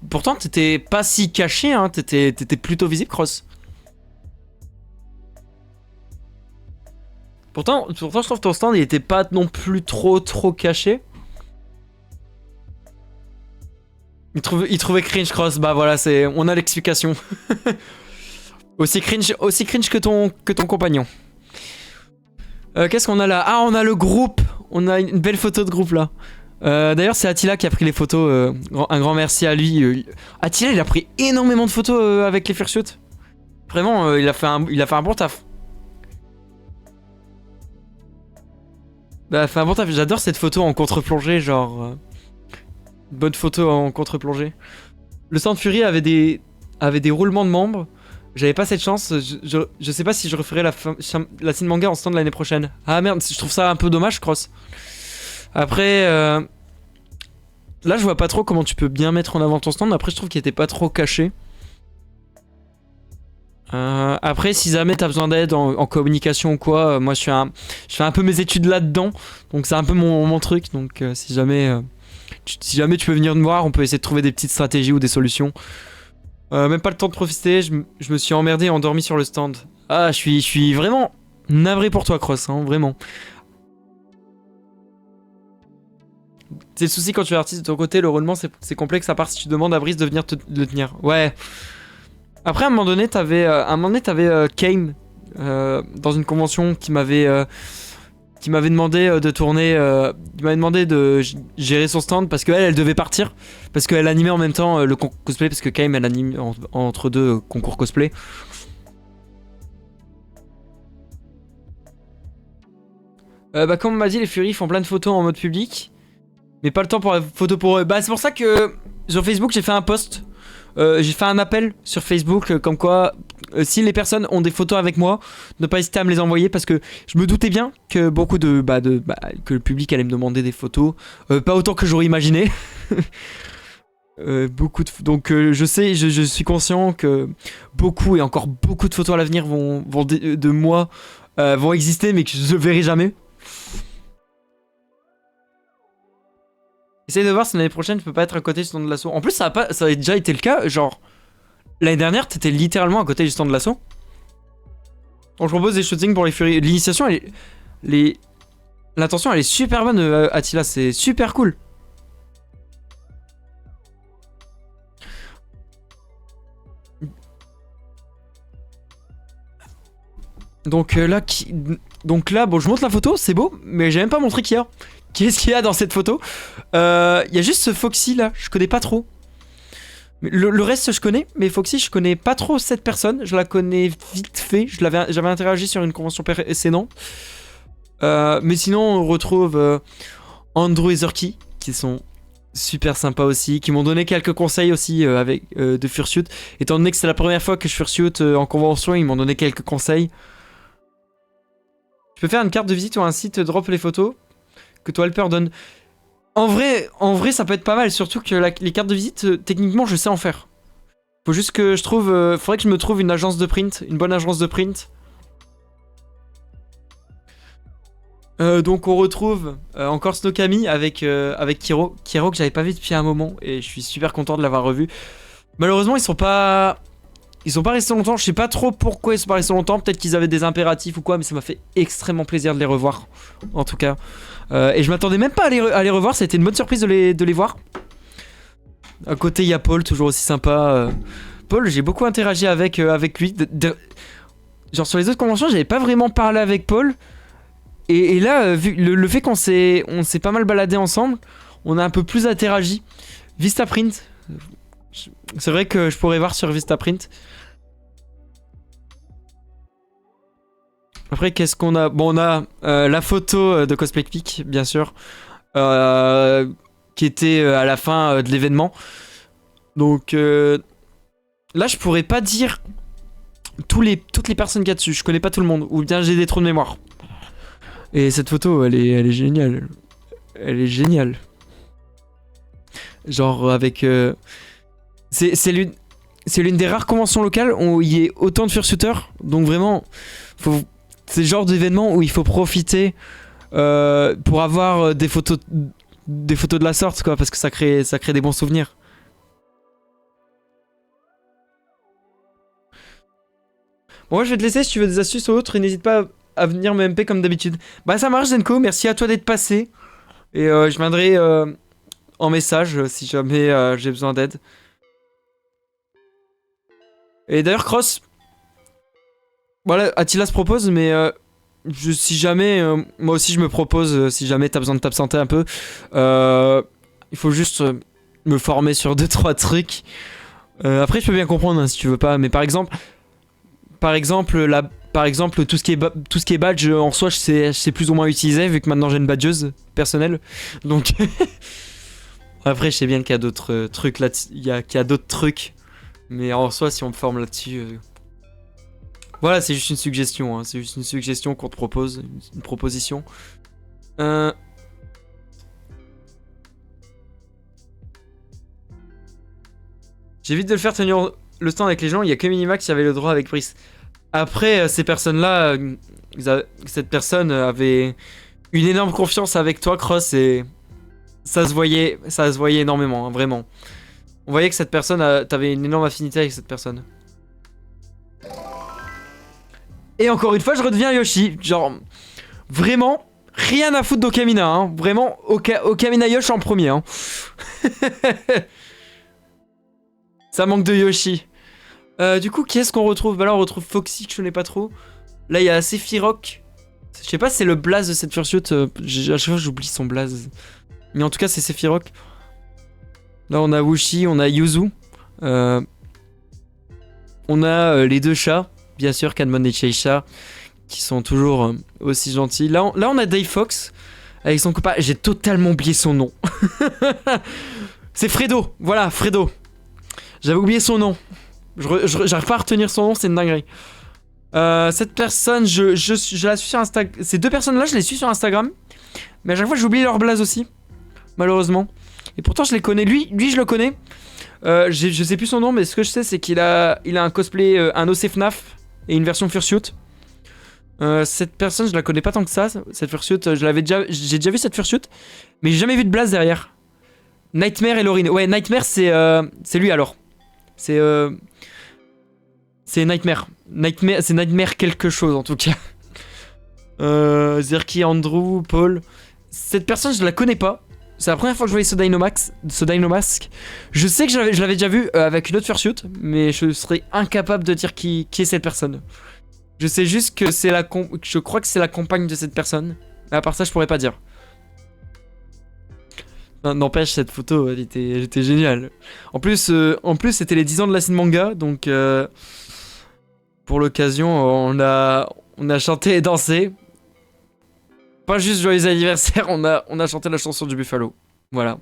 Pourtant, t'étais pas si caché, hein. T'étais plutôt visible, Cross. Pourtant, je trouve que ton stand, il était pas non plus trop caché. Il trouvait cringe, Cross. Bah voilà, on a l'explication. aussi cringe que ton compagnon. Qu'est-ce qu'on a là? Ah, on a le groupe. On a une belle photo de groupe là. D'ailleurs, c'est Attila qui a pris les photos. Un grand merci à lui. Attila, il a pris énormément de photos avec les fursuits. Vraiment, il a fait un bon taf. Bah, fait un bon taf. J'adore cette photo en contre-plongée, genre. Bonne photo en contre-plongée. Le Stand Fury avait des roulements de membres. J'avais pas cette chance. Je sais pas si je referai la scene manga en stand l'année prochaine. Ah merde, je trouve ça un peu dommage, Cross. Après, là, je vois pas trop comment tu peux bien mettre en avant ton stand. Après, je trouve qu'il était pas trop caché. Après, si jamais t'as besoin d'aide en communication ou quoi, moi je fais un peu mes études là-dedans. Donc c'est un peu mon truc. Donc si jamais tu peux venir me voir, on peut essayer de trouver des petites stratégies ou des solutions. Même pas le temps de profiter, je me suis emmerdé et endormi sur le stand. Ah, je suis vraiment navré pour toi, Cross, hein, vraiment. C'est le souci quand tu es artiste de ton côté, le roulement c'est complexe à part si tu demandes à Brice de venir le tenir. Ouais. Après, à un moment donné, t'avais Kame dans une convention qui m'avait demandé de tourner. Il m'avait demandé de gérer son stand parce qu'elle devait partir. Parce qu'elle animait en même temps le concours cosplay. Parce que Kame, elle anime entre deux concours cosplay. Bah, comme on m'a dit, les Fury font plein de photos en mode public. Mais pas le temps pour la photo pour eux. Bah, c'est pour ça que sur Facebook, j'ai fait un post. J'ai fait un appel sur Facebook comme quoi si les personnes ont des photos avec moi, ne pas hésiter à me les envoyer parce que je me doutais bien que beaucoup que le public allait me demander des photos, pas autant que j'aurais imaginé. Donc je sais, je suis conscient que beaucoup et encore beaucoup de photos à l'avenir de moi vont exister mais que je ne verrai jamais. Essaye de voir si l'année prochaine tu peux pas être à côté du stand de l'assaut. En plus ça a déjà été le cas, genre l'année dernière t'étais littéralement à côté du stand de l'assaut. Donc je propose des shootings pour les Fury. L'initiation l'intention elle est super bonne, Attila, c'est super cool. Donc là, bon, je montre la photo, c'est beau, mais j'ai même pas montré qu'il y a. Qu'est-ce qu'il y a dans cette photo? Il y a juste ce Foxy là, je connais pas trop. Le reste je connais, mais Foxy je connais pas trop cette personne, je la connais vite fait, j'avais interagi sur une convention précédente. Mais sinon on retrouve Andrew et Zerky, qui sont super sympa aussi, qui m'ont donné quelques conseils aussi de Fursuit. Étant donné que c'est la première fois que je Fursuit en convention, ils m'ont donné quelques conseils. Je peux faire une carte de visite ou un site drop les photos que toi Helper donne. En vrai, ça peut être pas mal, surtout que les cartes de visite, techniquement, je sais en faire. Faut juste que je trouve... faudrait que je me trouve une agence de print, une bonne agence de print. Donc on retrouve encore Snowkami avec Kiro. Kiro que j'avais pas vu depuis un moment et je suis super content de l'avoir revu. Malheureusement, ils sont pas restés longtemps. Je sais pas trop pourquoi ils sont pas restés longtemps. Peut-être qu'ils avaient des impératifs ou quoi, mais ça m'a fait extrêmement plaisir de les revoir. En tout cas. Et je m'attendais même pas à les revoir. Ça a été une bonne surprise de les voir. À côté, il y a Paul, toujours aussi sympa. Paul, j'ai beaucoup interagi avec lui. Genre sur les autres conventions, j'avais pas vraiment parlé avec Paul. Et là, vu le fait qu'on s'est pas mal baladé ensemble, on a un peu plus interagi. Vistaprint. C'est vrai que je pourrais voir sur Vistaprint. Après, qu'est-ce qu'on a? Bon, on a la photo de Cosplay Peak, bien sûr. Qui était à la fin de l'événement. Donc là, je pourrais pas dire toutes les personnes qu'il y a dessus. Je connais pas tout le monde. Ou bien j'ai des trous de mémoire. Et cette photo, elle est géniale. Elle est géniale. Genre avec... C'est l'une des rares conventions locales où il y ait autant de fursuiters. Donc vraiment, c'est le genre d'événement où il faut profiter pour avoir des photos de la sorte, quoi, parce que ça crée des bons souvenirs. Bon, moi je vais te laisser si tu veux des astuces ou autres et n'hésite pas à venir me MP comme d'habitude. Bah ça marche Zenko, merci à toi d'être passé. Et je viendrai en message si jamais j'ai besoin d'aide. Et d'ailleurs Cross, voilà, Attila se propose, mais si jamais, moi aussi je me propose, si jamais t'as besoin de t'absenter un peu, il faut juste me former sur 2-3 trucs. Après je peux bien comprendre hein, si tu veux pas, mais par exemple tout ce qui est badge en soi je sais plus ou moins utiliser vu que maintenant j'ai une badgeuse personnelle. Donc après je sais bien qu'il y a d'autres trucs là, qu'il y a d'autres trucs, mais en soi si on me forme là-dessus, voilà, c'est juste une suggestion, hein. C'est juste une suggestion qu'on te propose, une proposition. J'évite de le faire tenir le stand avec les gens, il y a que Minimax qui avait le droit avec Brice. Après, ces personnes-là, cette personne avait une énorme confiance avec toi, Cross, et ça se voyait énormément, hein, vraiment. On voyait que cette personne, t'avais une énorme affinité avec cette personne. Et encore une fois, je redeviens Yoshi. Genre, vraiment, rien à foutre d'Okamina. Hein. Vraiment, Okamina Yoshi en premier. Hein. Ça manque de Yoshi. Du coup, qui est-ce qu'on retrouve? Bah là, on retrouve Foxy, que je connais pas trop. Là, il y a Sephiroth. Je sais pas si c'est le blaze de cette fursuit. À chaque fois, j'oublie son blaze. Mais en tout cas, c'est Sephiroth. Là, on a Wushi, on a Yuzu. On a les deux chats. Bien sûr, Kanmon et Cheisha, qui sont toujours aussi gentils. Là, on a Dave Fox, avec son copain. J'ai totalement oublié son nom. C'est Fredo, voilà, Fredo. J'avais oublié son nom. J'arrive pas à retenir son nom, c'est une dinguerie. Cette personne, je la suis sur Instagram. Ces deux personnes-là, je les suis sur Instagram. Mais à chaque fois, j'oublie leur blaze aussi. Malheureusement. Et pourtant, je les connais. Lui je le connais. Je sais plus son nom, mais ce que je sais, c'est qu'il a un cosplay, un OC FNAF et une version Fursuit. Cette personne, je la connais pas tant que ça. Cette Fursuit, j'ai déjà vu cette Fursuit, mais j'ai jamais vu de blaze derrière. Nightmare et Laurine. Ouais, Nightmare, c'est lui alors. C'est Nightmare. C'est Nightmare quelque chose en tout cas. Zerky, Andrew, Paul. Cette personne, je la connais pas. C'est la première fois que je voyais ce Dynamask. Je sais que je l'avais déjà vu avec une autre Fursuit, mais je serais incapable de dire qui est cette personne. Je sais juste que je crois que c'est la compagne de cette personne. Mais à part ça, je pourrais pas dire. N'empêche, cette photo, elle était géniale. En plus, c'était les 10 ans de la scène manga, donc pour l'occasion, on a chanté et dansé. Pas juste joyeux anniversaire, on a chanté la chanson du Buffalo. Voilà.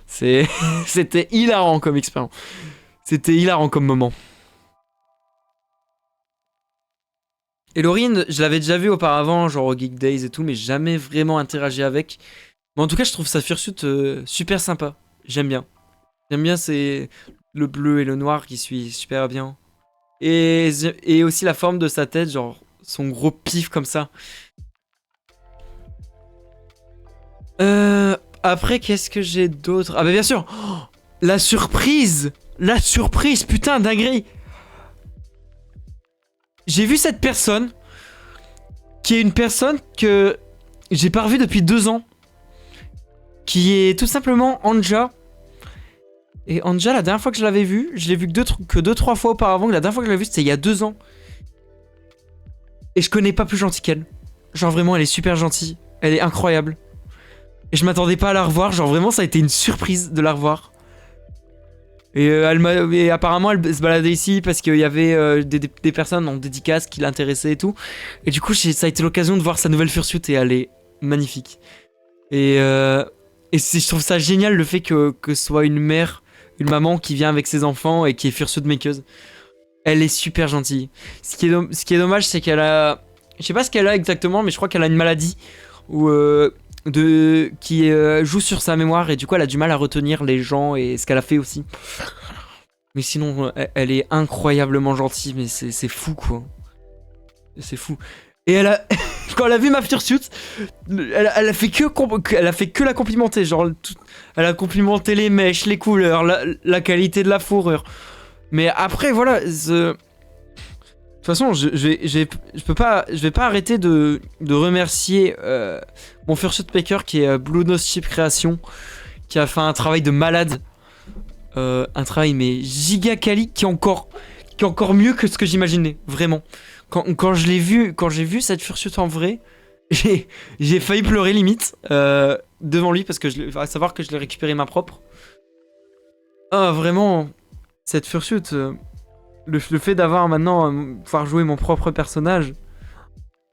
C'était hilarant comme expérience. C'était hilarant comme moment. Et Laurine, je l'avais déjà vu auparavant, genre au Geek Days et tout, mais jamais vraiment interagi avec. Mais en tout cas, je trouve sa fursuit super sympa. J'aime bien. J'aime bien, c'est le bleu et le noir qui suit super bien. Et aussi la forme de sa tête, genre son gros pif comme ça. Après, qu'est-ce que j'ai d'autre? Ah bah bien sûr, oh, la surprise! La surprise, putain, dinguerie! J'ai vu cette personne, qui est une personne que j'ai pas revue depuis 2 ans, qui est tout simplement Anja. Et Anja, la dernière fois que je l'avais vue, je l'ai vue que 2-3 fois auparavant, la dernière fois que je l'avais vue, c'était il y a 2 ans. Et je connais pas plus gentil qu'elle. Genre vraiment, elle est super gentille, elle est incroyable. Et je m'attendais pas à la revoir, genre vraiment ça a été une surprise de la revoir. Et apparemment elle se baladait ici parce qu'il y avait des personnes en dédicace qui l'intéressaient et tout. Et du coup ça a été l'occasion de voir sa nouvelle fursuit et elle est magnifique. Je trouve ça génial le fait que ce soit une mère, une maman qui vient avec ses enfants et qui est fursuit makeuse. Elle est super gentille. Ce qui est dommage c'est qu'elle a... Je sais pas ce qu'elle a exactement mais je crois qu'elle a une maladie où... qui joue sur sa mémoire et du coup elle a du mal à retenir les gens et ce qu'elle a fait aussi. Mais sinon elle est incroyablement gentille, mais c'est fou quoi. C'est fou. Et elle a quand elle a vu ma fursuit, elle a fait que la complimenter, genre elle a complimenté les mèches, les couleurs, la qualité de la fourrure. Mais après voilà, de toute façon, je vais pas arrêter de remercier mon fursuit maker qui est Blue Nose Chip Création, qui a fait un travail de malade, un travail mais giga quali, qui est encore mieux que ce que j'imaginais, vraiment. Quand j'ai vu cette fursuit en vrai, j'ai failli pleurer limite devant lui parce que à savoir que je l'ai récupéré ma propre. Ah vraiment, cette fursuit. Le fait d'avoir maintenant pouvoir jouer mon propre personnage,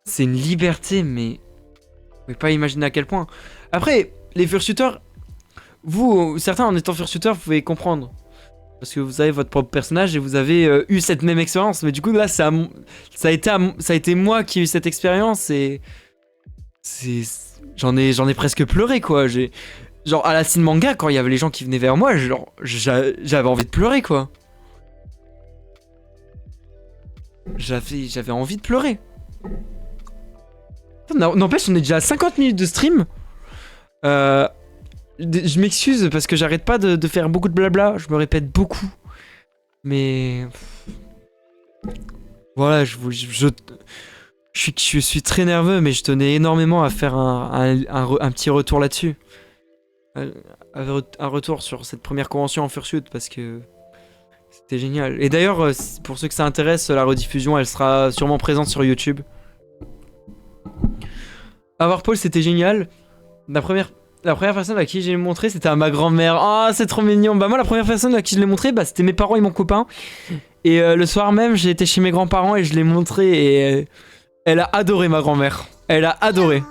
c'est une liberté, mais vous pouvez pas imaginer à quel point. Après, les fursuiteurs, vous, certains en étant fursuiteurs, vous pouvez comprendre. Parce que vous avez votre propre personnage et vous avez eu cette même expérience. Mais du coup, là, ça a été moi qui ai eu cette expérience et... J'en ai presque pleuré, quoi. Genre, à la scène manga, quand il y avait les gens qui venaient vers moi, j'avais envie de pleurer, quoi. J'avais envie de pleurer. N'empêche, on est déjà à 50 minutes de stream. Je m'excuse parce que j'arrête pas de faire beaucoup de blabla. Je me répète beaucoup. Mais... Voilà, je suis très nerveux, mais je tenais énormément à faire un petit retour là-dessus. Un retour sur cette première convention en fursuit parce que... C'était génial. Et d'ailleurs, pour ceux que ça intéresse, la rediffusion, elle sera sûrement présente sur YouTube. Avoir Paul, c'était génial. La première personne à qui j'ai montré, c'était à ma grand-mère. Ah, oh, c'est trop mignon. Bah moi, la première personne à qui je l'ai montré, bah c'était mes parents et mon copain. Et le soir même, j'ai été chez mes grands-parents et je l'ai montré et elle a adoré, ma grand-mère. Elle a adoré.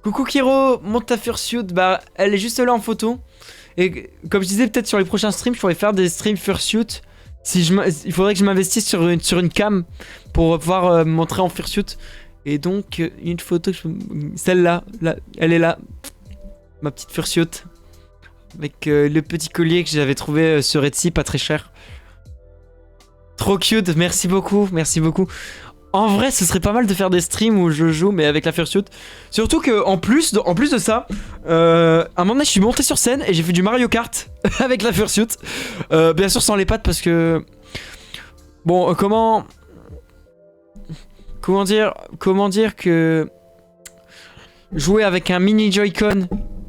Coucou Kiro, monte ta fursuit, bah elle est juste là en photo. Et comme je disais, peut-être sur les prochains streams, je pourrais faire des streams fursuit. Il faudrait que je m'investisse sur une cam pour pouvoir montrer en fursuit. Et donc, une photo, celle-là, elle est là. Ma petite fursuit. Avec le petit collier que j'avais trouvé sur Etsy, pas très cher. Trop cute, merci beaucoup, merci beaucoup. En vrai, ce serait pas mal de faire des streams où je joue, mais avec la fursuit. Surtout que en plus de ça, à un moment donné, je suis monté sur scène et j'ai fait du Mario Kart avec la fursuit. Bien sûr, sans les pattes parce que... Bon, comment dire que... Jouer avec un mini Joy-Con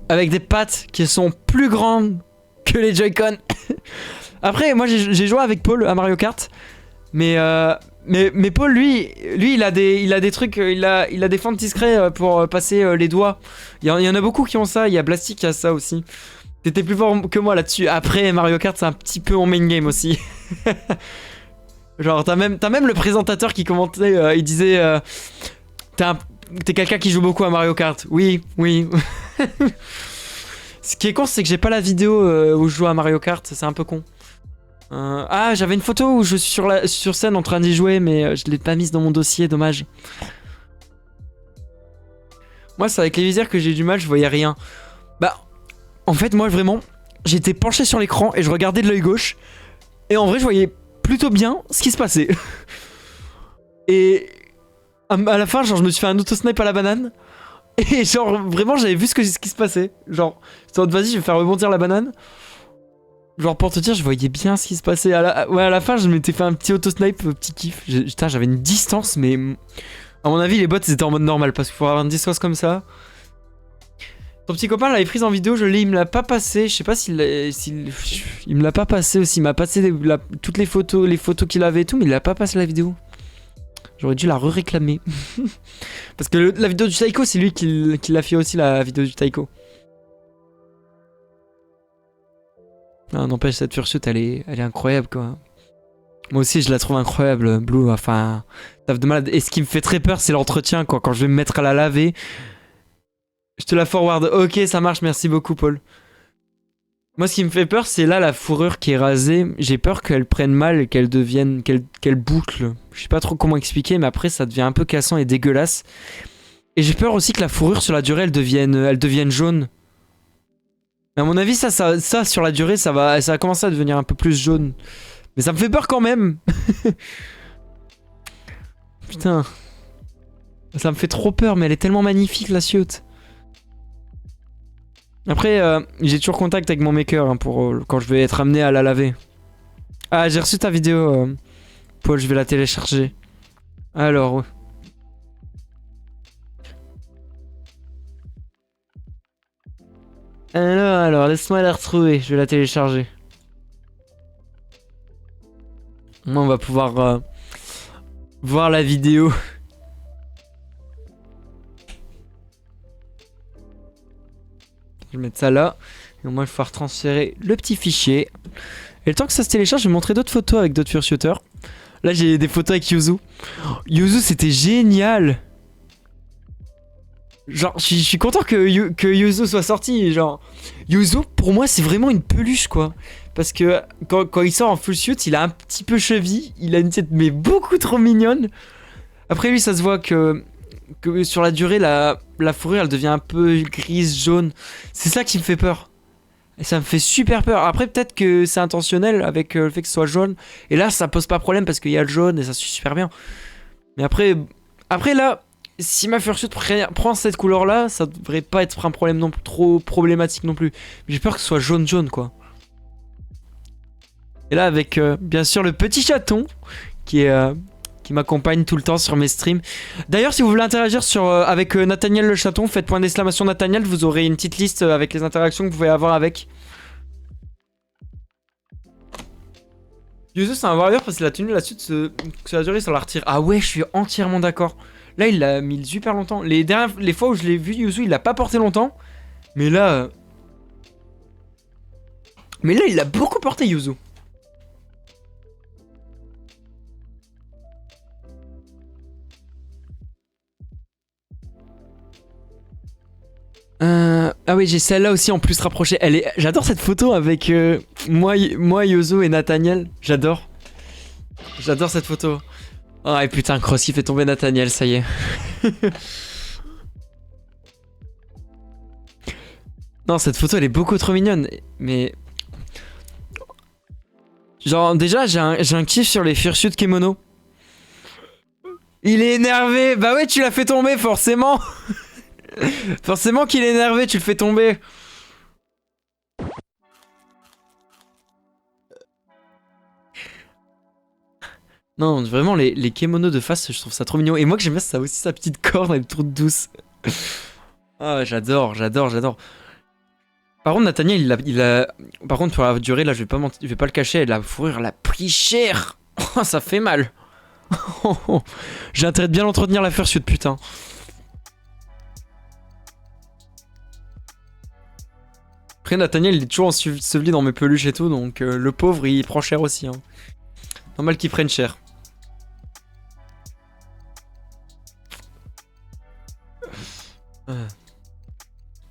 avec des pattes qui sont plus grandes que les Joy-Con. Après, moi, j'ai joué avec Paul à Mario Kart, mais Paul, lui, il a des trucs, il a des fentes discrets pour passer les doigts. Il y en a beaucoup qui ont ça. Il y a Blastic qui a ça aussi. T'étais plus fort que moi là-dessus. Après, Mario Kart, c'est un petit peu mon main game aussi. Genre, t'as même le présentateur qui commentait, il disait, t'es t'es quelqu'un qui joue beaucoup à Mario Kart. Oui, oui. Ce qui est con, c'est que j'ai pas la vidéo où je joue à Mario Kart. C'est un peu con. Ah, j'avais une photo où je suis sur scène en train d'y jouer, mais je l'ai pas mise dans mon dossier, dommage. Moi, c'est avec les visières que j'ai du mal, je voyais rien. Bah, en fait, moi, vraiment, j'étais penché sur l'écran et je regardais de l'œil gauche. Et en vrai, je voyais plutôt bien ce qui se passait. Et à la fin, genre, je me suis fait un auto-snipe à la banane. Et genre, vraiment, j'avais vu ce qui se passait. Genre, vas-y, je vais faire rebondir la banane. Genre, pour te dire, je voyais bien ce qui se passait. À la fin, je m'étais fait un petit auto-snipe, petit kiff. Putain, j'avais une distance, mais... À mon avis, les bots, étaient en mode normal. Parce qu'il faut avoir une distance comme ça. Ton petit copain l'avait prise en vidéo, je l'ai, il me l'a pas passé. Je sais pas s'il il me l'a pas passé aussi. Il m'a passé toutes les photos qu'il avait et tout, mais il l'a pas passé la vidéo. J'aurais dû la réclamer. Parce que la vidéo du Taiko, c'est lui qui l'a fait aussi, la vidéo du Taiko. Ah, n'empêche, cette fursuit, elle est incroyable, quoi. Moi aussi, je la trouve incroyable, Blue. Enfin, taf de malade. Et ce qui me fait très peur, c'est l'entretien, quoi. Quand je vais me mettre à la laver. Je te la forward. Ok, ça marche, merci beaucoup, Paul. Moi, ce qui me fait peur, c'est là la fourrure qui est rasée. J'ai peur qu'elle prenne mal et qu'elle devienne. Qu'elle boucle. Je sais pas trop comment expliquer, mais après, ça devient un peu cassant et dégueulasse. Et j'ai peur aussi que la fourrure, sur la durée, elle devienne jaune. Mais à mon avis, ça sur la durée, ça va commencer à devenir un peu plus jaune. Mais ça me fait peur quand même. Putain. Ça me fait trop peur, mais elle est tellement magnifique, la chiotte. Après, j'ai toujours contact avec mon maker hein, pour quand je vais être amené à la laver. Ah, j'ai reçu ta vidéo, Paul, je vais la télécharger. Alors, alors laisse-moi la retrouver, je vais la télécharger. Moi, on va pouvoir voir la vidéo. Je vais mettre ça là. Et au moins, je vais pouvoir transférer le petit fichier. Et le temps que ça se télécharge, je vais montrer d'autres photos avec d'autres fursuiteurs. Là, j'ai des photos avec Yuzu. Yuzu, c'était génial. Genre, je suis content que Yuzu soit sorti. Genre, Yuzu, pour moi, c'est vraiment une peluche, quoi. Parce que quand il sort en full suit, il a un petit peu cheville. Il a une tête, mais beaucoup trop mignonne. Après, lui, ça se voit que sur la durée, la fourrure, elle devient un peu grise, jaune. C'est ça qui me fait peur. Et ça me fait super peur. Après, peut-être que c'est intentionnel avec le fait que ce soit jaune. Et là, ça pose pas problème parce qu'il y a le jaune et ça suit super bien. Mais après là, si ma fursuit prend cette couleur-là, ça devrait pas être un problème non plus, trop problématique non plus. Mais j'ai peur que ce soit jaune, quoi. Et là, avec bien sûr le petit chaton qui m'accompagne tout le temps sur mes streams. D'ailleurs, si vous voulez interagir avec Nathaniel le chaton, faites point d'exclamation Nathaniel, vous aurez une petite liste avec les interactions que vous pouvez avoir avec. Yuzu, c'est un warrior parce qu'il a tenu la suite sur la durée, ça la retire. Ah ouais, je suis entièrement d'accord. Là, il l'a mis super longtemps. Les fois où je l'ai vu, Yuzu, il l'a pas porté longtemps. Mais là... il l'a beaucoup porté, Yuzu. Ah oui, j'ai celle-là aussi en plus rapprochée. J'adore cette photo avec moi, Yuzu et Nathaniel. J'adore. J'adore cette photo. Oh et putain, Cross qui fait tomber Nathaniel, ça y est. Non, cette photo elle est beaucoup trop mignonne. Mais... genre déjà, j'ai un kiff sur les fursuits de Kemono. Il est énervé. Bah ouais, tu l'as fait tomber forcément. Forcément qu'il est énervé, tu le fais tomber. Non, vraiment, les kémonos de face, je trouve ça trop mignon. Et moi que j'aime bien, ça a aussi sa petite corne, elle est trop douce. Ah, j'adore. Par contre, Nathaniel, par contre, pour la durée, là, je vais pas le cacher, la fourrure, elle a pris cher. Oh, ça fait mal. J'ai intérêt de bien l'entretenir, la fursuit, putain. Après, Nathaniel, il est toujours enseveli dans mes peluches et tout, donc le pauvre, il prend cher aussi. Hein. Normal qu'il prenne cher. Euh.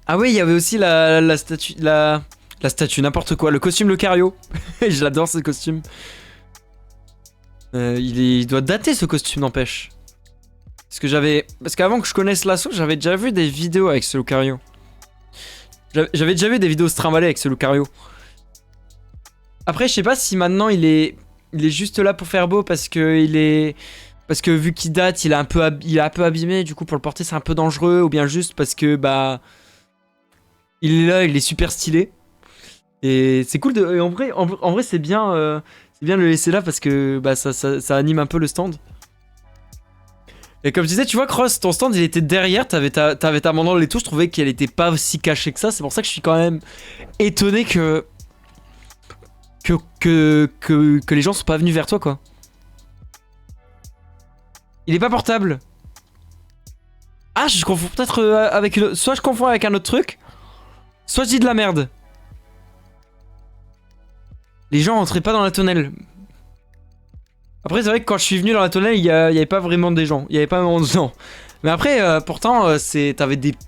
Ah oui, il y avait aussi la statue, la statue, n'importe quoi, le costume Lucario. Je l'adore ce costume. Il doit dater ce costume, n'empêche. Parce qu'avant que je connaisse l'assaut, j'avais déjà vu des vidéos avec ce Lucario. J'avais déjà vu des vidéos se trimballer avec ce Lucario. Après, je sais pas si maintenant il est juste là pour faire beau parce que vu qu'il date, il est un peu abîmé. Du coup, pour le porter, c'est un peu dangereux, ou bien juste parce que bah il est là, il est super stylé. Et c'est cool et en vrai, c'est bien de le laisser là parce que bah ça anime un peu le stand. Et comme je disais, tu vois, Cross, ton stand il était derrière, t'avais ta mandale et tout, je trouvais qu'elle était pas si cachée que ça, c'est pour ça que je suis quand même étonné que les gens sont pas venus vers toi, quoi. Il est pas portable. Ah, je confonds peut-être avec une... Soit je confonds avec un autre truc, soit je dis de la merde. Les gens rentraient pas dans la tonnelle. Après, c'est vrai que quand je suis venu dans la tonnelle, il y avait pas vraiment des gens. Il y avait pas vraiment de gens. Mais après, pourtant,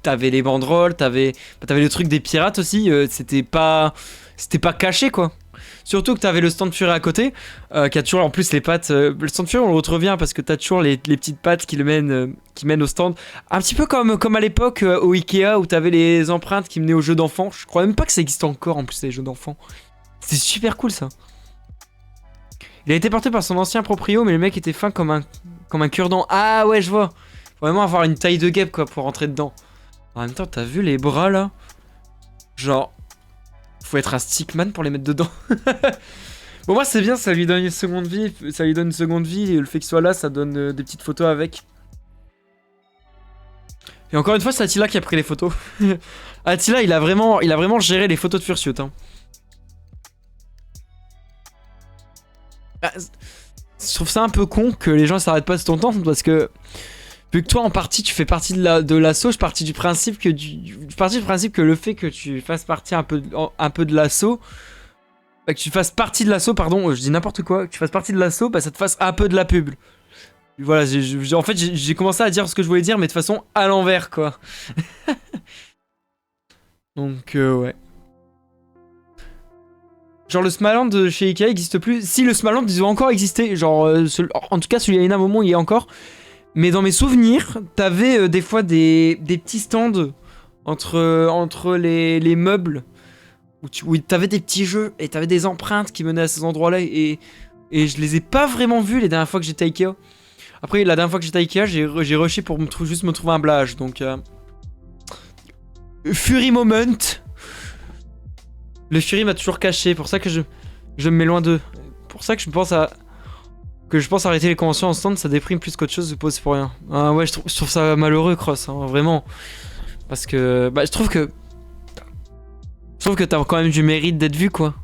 t'avais les banderoles, t'avais le truc des pirates aussi. C'était pas caché, quoi. Surtout que t'avais le stand Fury à côté, qui a toujours en plus les pattes. Le stand Fury, on le retrouve bien parce que t'as toujours les petites pattes qui mènent au stand. Un petit peu comme à l'époque au Ikea où t'avais les empreintes qui menaient aux jeux d'enfants. Je crois même pas que ça existe encore en plus, les jeux d'enfants. C'est super cool ça. Il a été porté par son ancien proprio, mais le mec était fin comme un cure-dent. Ah ouais, je vois. Faut vraiment avoir une taille de guêpe quoi pour rentrer dedans. En même temps, t'as vu les bras là? Genre, faut être un stickman pour les mettre dedans. Bon, moi c'est bien, ça lui donne une seconde vie. Ça lui donne une seconde vie. Et le fait qu'il soit là, ça donne des petites photos avec. Et encore une fois, c'est Attila qui a pris les photos. Attila, il a vraiment géré les photos de Fursuit. Hein. Je trouve ça un peu con que les gens s'arrêtent pas de ton temps parce que vu que toi en partie tu fais partie de l'assaut, je partis du principe que le fait que tu fasses partie un peu de l'assaut, que tu fasses partie de l'assaut, pardon, je dis n'importe quoi, que tu fasses partie de l'assaut, bah ça te fasse un peu de la pub. Voilà, en fait j'ai commencé à dire ce que je voulais dire mais de façon à l'envers quoi. Donc ouais. Genre le Smaland de chez Ikea existe plus. Si le Smaland il doit encore exister, genre en tout cas celui à Ina Momon il y est encore. Mais dans mes souvenirs, t'avais des fois des petits stands entre les meubles où t'avais des petits jeux et t'avais des empreintes qui menaient à ces endroits-là et je les ai pas vraiment vus les dernières fois que j'étais à Ikea. Après la dernière fois que j'étais à Ikea, j'ai rushé pour juste me trouver un blage donc Fury Moment. Le Fury m'a toujours caché, pour ça que je me mets loin d'eux. Pour ça que je pense arrêter les conventions en stand, ça déprime plus qu'autre chose, c'est pour rien. Ah ouais, je trouve ça malheureux, Cross, hein, vraiment. Parce que, bah, je trouve que t'as quand même du mérite d'être vu, quoi.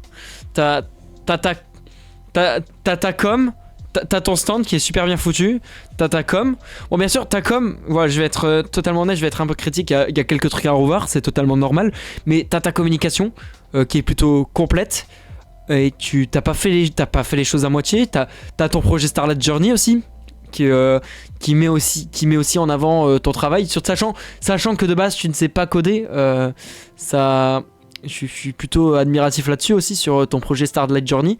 T'as ta com, t'as ton stand qui est super bien foutu, t'as ta com. Bon, bien sûr, ta com, voilà, je vais être totalement honnête, je vais être un peu critique, il y a quelques trucs à revoir, c'est totalement normal. Mais t'as ta communication qui est plutôt complète. Et t'as pas fait les choses à moitié. T'as ton projet Starlight Journey aussi qui met aussi en avant ton travail, sachant que de base tu ne sais pas coder. Je suis plutôt admiratif là-dessus aussi sur ton projet Starlight Journey.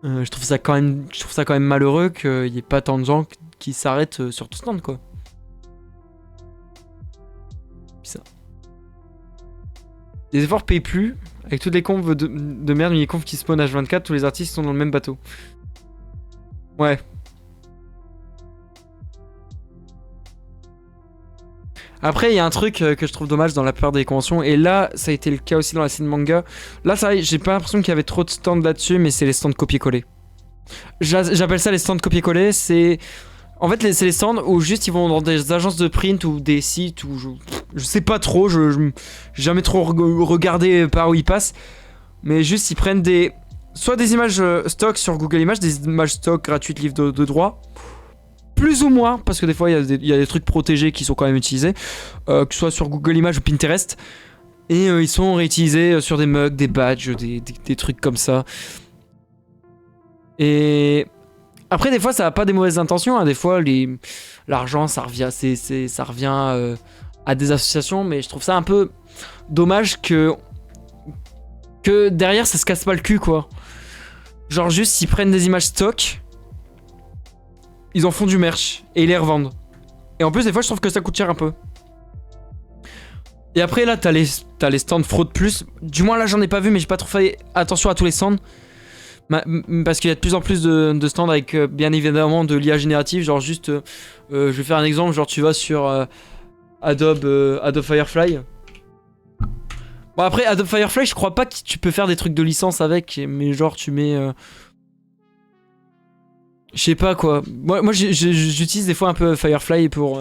Je trouve ça quand même malheureux qu'il n'y ait pas tant de gens qui s'arrêtent sur ton stand quoi. Puis ça. Les efforts payent plus. Avec toutes les confs de merde, les confs qui spawn H24, tous les artistes sont dans le même bateau. Ouais. Après, il y a un truc que je trouve dommage dans la plupart des conventions, et là, ça a été le cas aussi dans la scène manga. Là, ça, j'ai pas l'impression qu'il y avait trop de stands là-dessus, mais c'est les stands copier-coller. J'appelle ça les stands copier-coller, c'est... En fait, c'est les stands où juste ils vont dans des agences de print ou des sites où je sais pas trop, j'ai jamais trop regardé par où ils passent. Mais juste ils prennent soit des images stock sur Google Images, des images stock gratuites livres de droit. Plus ou moins, parce que des fois il y a des trucs protégés qui sont quand même utilisés. Que ce soit sur Google Images ou Pinterest. Et ils sont réutilisés sur des mugs, des badges, des trucs comme ça. Et... Après, des fois, ça n'a pas des mauvaises intentions. Hein. Des fois, l'argent, ça revient à des associations, mais je trouve ça un peu dommage que derrière ça se casse pas le cul quoi. Genre juste ils prennent des images stock, ils en font du merch et ils les revendent. Et en plus des fois je trouve que ça coûte cher un peu. Et après là t'as les stands fraude plus. Du moins là j'en ai pas vu mais j'ai pas trop fait attention à tous les stands. Parce qu'il y a de plus en plus de stands avec bien évidemment de l'IA générative. Genre juste, je vais faire un exemple, genre tu vas sur Adobe Firefly. Bon après Adobe Firefly je crois pas que tu peux faire des trucs de licence avec. Mais genre tu mets... je sais pas quoi. Moi j'utilise des fois un peu Firefly pour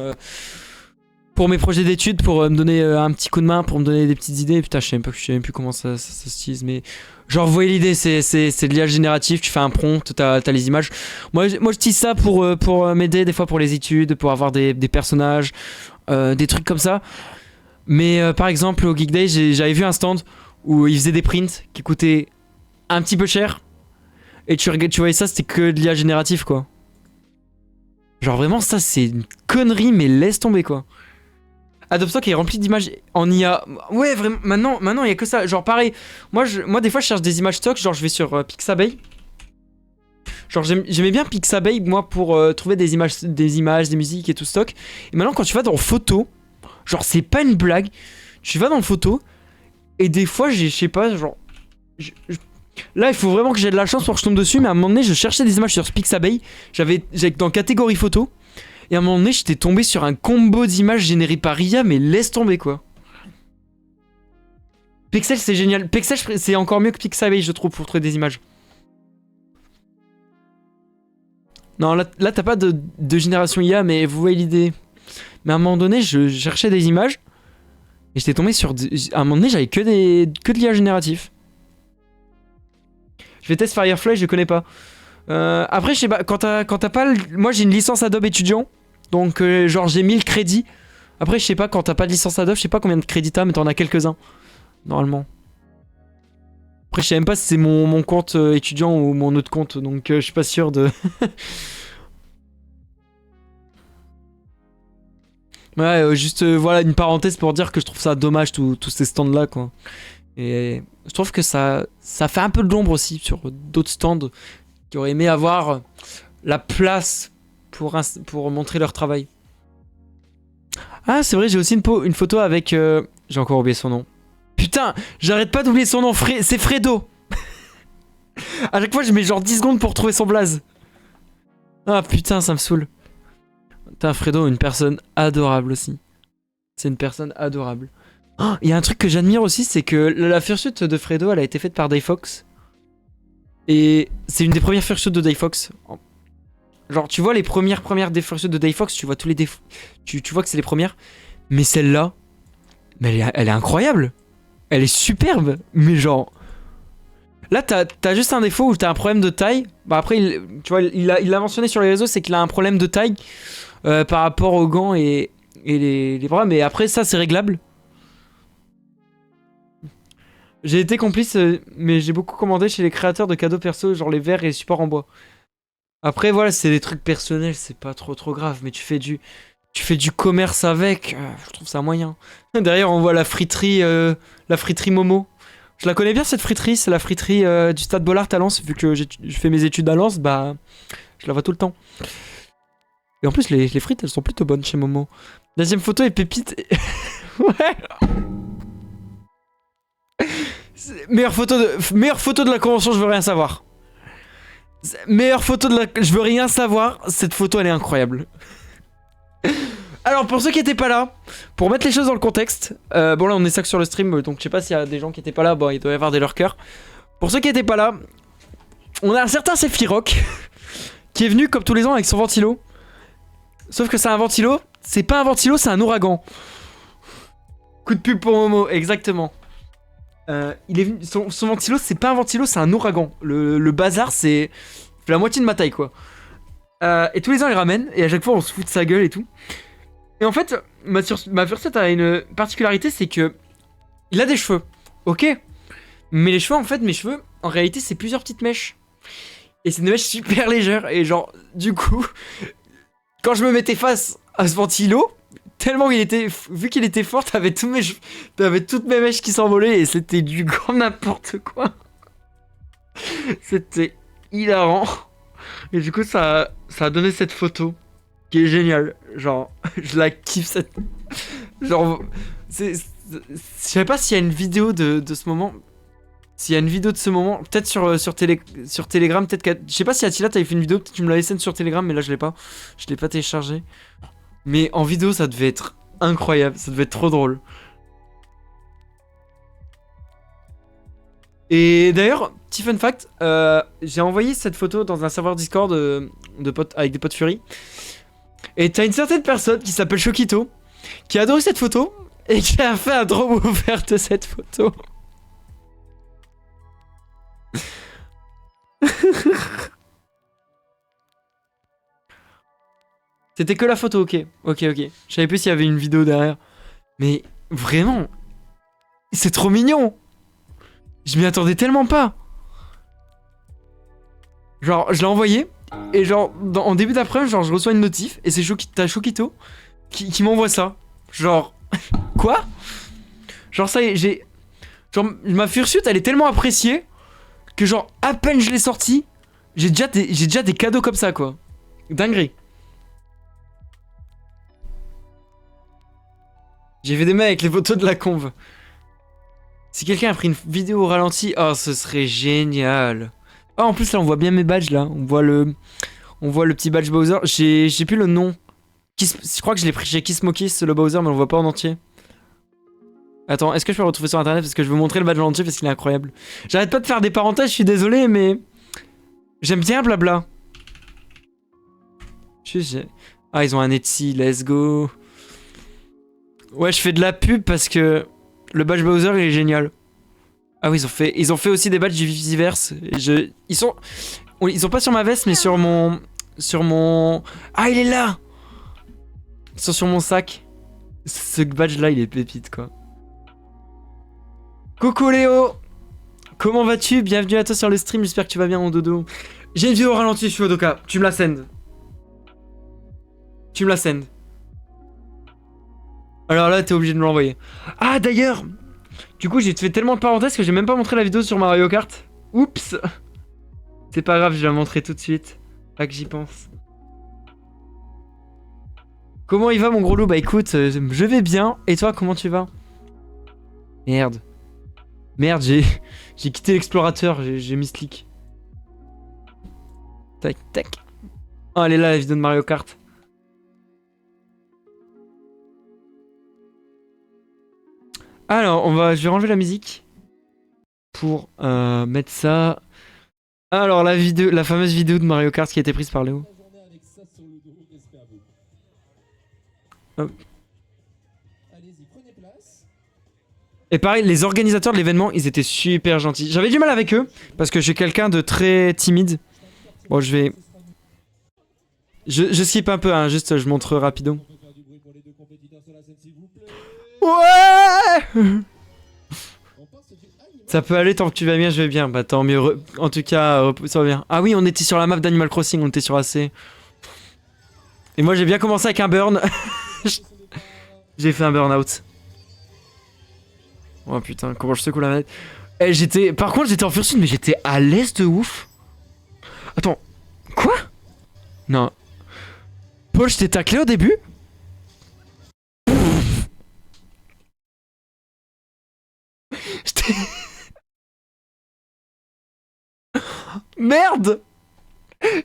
mes projets d'études, pour me donner un petit coup de main, pour me donner des petites idées. Putain, je sais même plus comment ça s'utilise, mais genre, vous voyez l'idée, c'est de l'IA génératif, tu fais un prompt, t'as les images. Moi j'utilise ça pour m'aider, des fois pour les études, pour avoir des personnages, des trucs comme ça. Mais par exemple, au Geek Day, j'avais vu un stand où ils faisaient des prints qui coûtaient un petit peu cher. Et tu voyais ça, c'était que de l'IA génératif, quoi. Genre vraiment, ça, c'est une connerie, mais laisse tomber, quoi. Adobe Stock est rempli d'images en IA. Ouais, vraiment, maintenant il y a que ça. Genre pareil, moi des fois je cherche des images stock, genre je vais sur Pixabay. Genre j'aimais bien Pixabay moi pour trouver des images, des musiques et tout stock. Et maintenant quand tu vas dans photo, genre c'est pas une blague, tu vas dans photo et des fois je sais pas, genre là il faut vraiment que j'ai de la chance pour que je tombe dessus, mais à un moment donné je cherchais des images sur Pixabay, j'avais dans catégorie photo. Et à un moment donné, j'étais tombé sur un combo d'images générées par IA, mais laisse tomber quoi. Pexels, c'est génial. Pexels, c'est encore mieux que Pixabay, je trouve, pour trouver des images. Non, là t'as pas de génération IA, mais vous voyez l'idée. Mais à un moment donné, je cherchais des images, et j'étais tombé sur... À un moment donné, j'avais que de l'IA génératif. Je vais tester Firefly, je connais pas. Après, je sais pas, quand t'as pas... Moi, j'ai une licence Adobe étudiant. Donc genre j'ai 1000 crédits. Après je sais pas, quand t'as pas de licence Adobe, je sais pas combien de crédits t'as, mais t'en as quelques-uns. Normalement. Après je sais même pas si c'est mon compte étudiant ou mon autre compte. Donc je suis pas sûr de... Ouais juste voilà une parenthèse pour dire que je trouve ça dommage tous ces stands là quoi. Et je trouve que ça fait un peu de l'ombre aussi sur d'autres stands qui auraient aimé avoir la place pour montrer leur travail. Ah c'est vrai, j'ai aussi une photo avec... J'ai encore oublié son nom. Putain, j'arrête pas d'oublier son nom, c'est Fredo. À chaque fois je mets genre 10 secondes pour trouver son blaze. Ah putain, ça me saoule. Putain, Fredo, une personne adorable aussi. C'est une personne adorable. Il y a un truc que j'admire aussi, c'est que la fursuit de Fredo, elle a été faite par Dayfox. Et c'est une des premières fursuits de Dayfox. Genre tu vois les premières des fursuits de Dayfox, tu vois tous les défauts, tu vois que c'est les premières. Mais celle-là, mais elle est incroyable. Elle est superbe. Mais genre, là t'as juste un défaut où t'as un problème de taille. Bah après, tu vois, il l'a mentionné sur les réseaux, c'est qu'il a un problème de taille par rapport aux gants et les bras. Mais après ça c'est réglable. J'ai été complice, mais j'ai beaucoup commandé chez les créateurs de cadeaux perso, genre les verres et les supports en bois. Après voilà, c'est des trucs personnels, c'est pas trop grave, mais tu fais du commerce avec, je trouve ça moyen. Derrière on voit la friterie Momo. Je la connais bien cette friterie, c'est la friterie du Stade Bollaert à Lens, vu que je fais mes études à Lens, bah je la vois tout le temps. Et en plus les frites elles sont plutôt bonnes chez Momo. Deuxième photo est pépite. Ouais. Meilleure photo de la convention, je veux rien savoir. Meilleure photo de la... Je veux rien savoir, cette photo elle est incroyable. Alors pour ceux qui étaient pas là, pour mettre les choses dans le contexte, bon là on est ça que sur le stream, donc je sais pas s'il y a des gens qui étaient pas là, bon il doit y avoir des lurkers. Pour ceux qui étaient pas là, on a un certain Sephiroth qui est venu comme tous les ans avec son ventilo. Sauf que c'est un ventilo, c'est pas un ventilo, c'est un ouragan. Coup de pub pour Momo, exactement. Il est venu, son ventilo c'est pas un ventilo, c'est un ouragan. Le bazar c'est la moitié de ma taille quoi. Et tous les ans il ramène et à chaque fois on se fout de sa gueule et tout. Et en fait ma fursuit a une particularité, c'est que il a des cheveux, ok. Mais les cheveux en fait, mes cheveux en réalité c'est plusieurs petites mèches. Et c'est des mèches super légères et genre du coup quand je me mettais face à ce ventilo, Tellement il était... Vu qu'il était fort, t'avais toutes mes mèches qui s'envolaient et c'était du grand n'importe quoi. C'était hilarant. Et du coup, ça a donné cette photo qui est géniale. Genre, je la kiffe cette... Genre, je sais pas s'il y a une vidéo de ce moment. S'il y a une vidéo de ce moment, peut-être sur Telegram, peut-être je sais pas si Attila t'avais fait une vidéo, peut-être tu me l'avais send sur Telegram, mais là je l'ai pas téléchargé. Mais en vidéo ça devait être incroyable, ça devait être trop drôle. Et d'ailleurs, petit fun fact, j'ai envoyé cette photo dans un serveur Discord de potes, avec des potes Fury. Et t'as une certaine personne qui s'appelle Chokito, qui a adoré cette photo, et qui a fait un drop ouvert de cette photo. C'était que la photo, ok. Ok. Je savais plus s'il y avait une vidéo derrière. Mais vraiment, c'est trop mignon. Je m'y attendais tellement pas. Genre, je l'ai envoyé. Et genre, en début d'après-midi, genre, je reçois une notif. Et c'est t'as Chokito qui m'envoie ça. Genre, quoi? Genre, ça y est, j'ai... Genre, ma fursuit, elle est tellement appréciée que genre, à peine je l'ai sortie, j'ai déjà des cadeaux comme ça, quoi. Dinguerie. J'ai fait des mails avec les photos de la conve. Si quelqu'un a pris une vidéo au ralenti, oh, ce serait génial. Oh, en plus, là, on voit bien mes badges, là. On voit le petit badge Bowser. J'ai plus le nom. Je crois que je l'ai pris chez Kismokiss, le Bowser, mais on le voit pas en entier. Attends, est-ce que je peux le retrouver sur internet parce que je veux montrer le badge en entier parce qu'il est incroyable. J'arrête pas de faire des parenthèses, je suis désolé, mais... J'aime bien blabla. Ah, ils ont un Etsy, let's go. Ouais, je fais de la pub parce que le badge Bowser, il est génial. Ah oui, ils ont fait aussi des badges du Viviverse. Ils sont pas sur ma veste, mais sur mon... Ah, il est là! Ils sont sur mon sac. Ce badge-là, il est pépite, quoi. Coucou Léo! Comment vas-tu? Bienvenue à toi sur le stream, j'espère que tu vas bien mon dodo. J'ai une vidéo au ralenti, je suis Odoka. Tu me la send. Alors là, t'es obligé de me l'envoyer. Ah, d'ailleurs, du coup, j'ai fait tellement de parenthèses que j'ai même pas montré la vidéo sur Mario Kart. Oups! C'est pas grave, je vais la montrer tout de suite. Pas que j'y pense. Comment il va, mon gros loup? Bah écoute, je vais bien. Et toi, comment tu vas? Merde, j'ai quitté l'explorateur, j'ai mis clic. Tac. Oh, elle est là, la vidéo de Mario Kart. Alors, je vais ranger la musique pour mettre ça. Alors, la fameuse vidéo de Mario Kart qui a été prise par Léo. Hop. Et pareil, les organisateurs de l'événement, ils étaient super gentils. J'avais du mal avec eux, parce que je suis quelqu'un de très timide. Bon, je vais... Je skip un peu, hein, juste je montre rapido. Ouais! Ça peut aller tant que tu vas bien, je vais bien. Bah tant mieux, en tout cas, ça va bien. Ah oui, on était sur la map d'Animal Crossing, on était sur AC. Et moi j'ai bien commencé avec un burn. J'ai fait un burn-out. Oh putain, comment je secoue la manette. Par contre, j'étais en fursuit, mais j'étais à l'aise de ouf. Attends, quoi? Non. Paul, je t'ai taclé au début? Merde!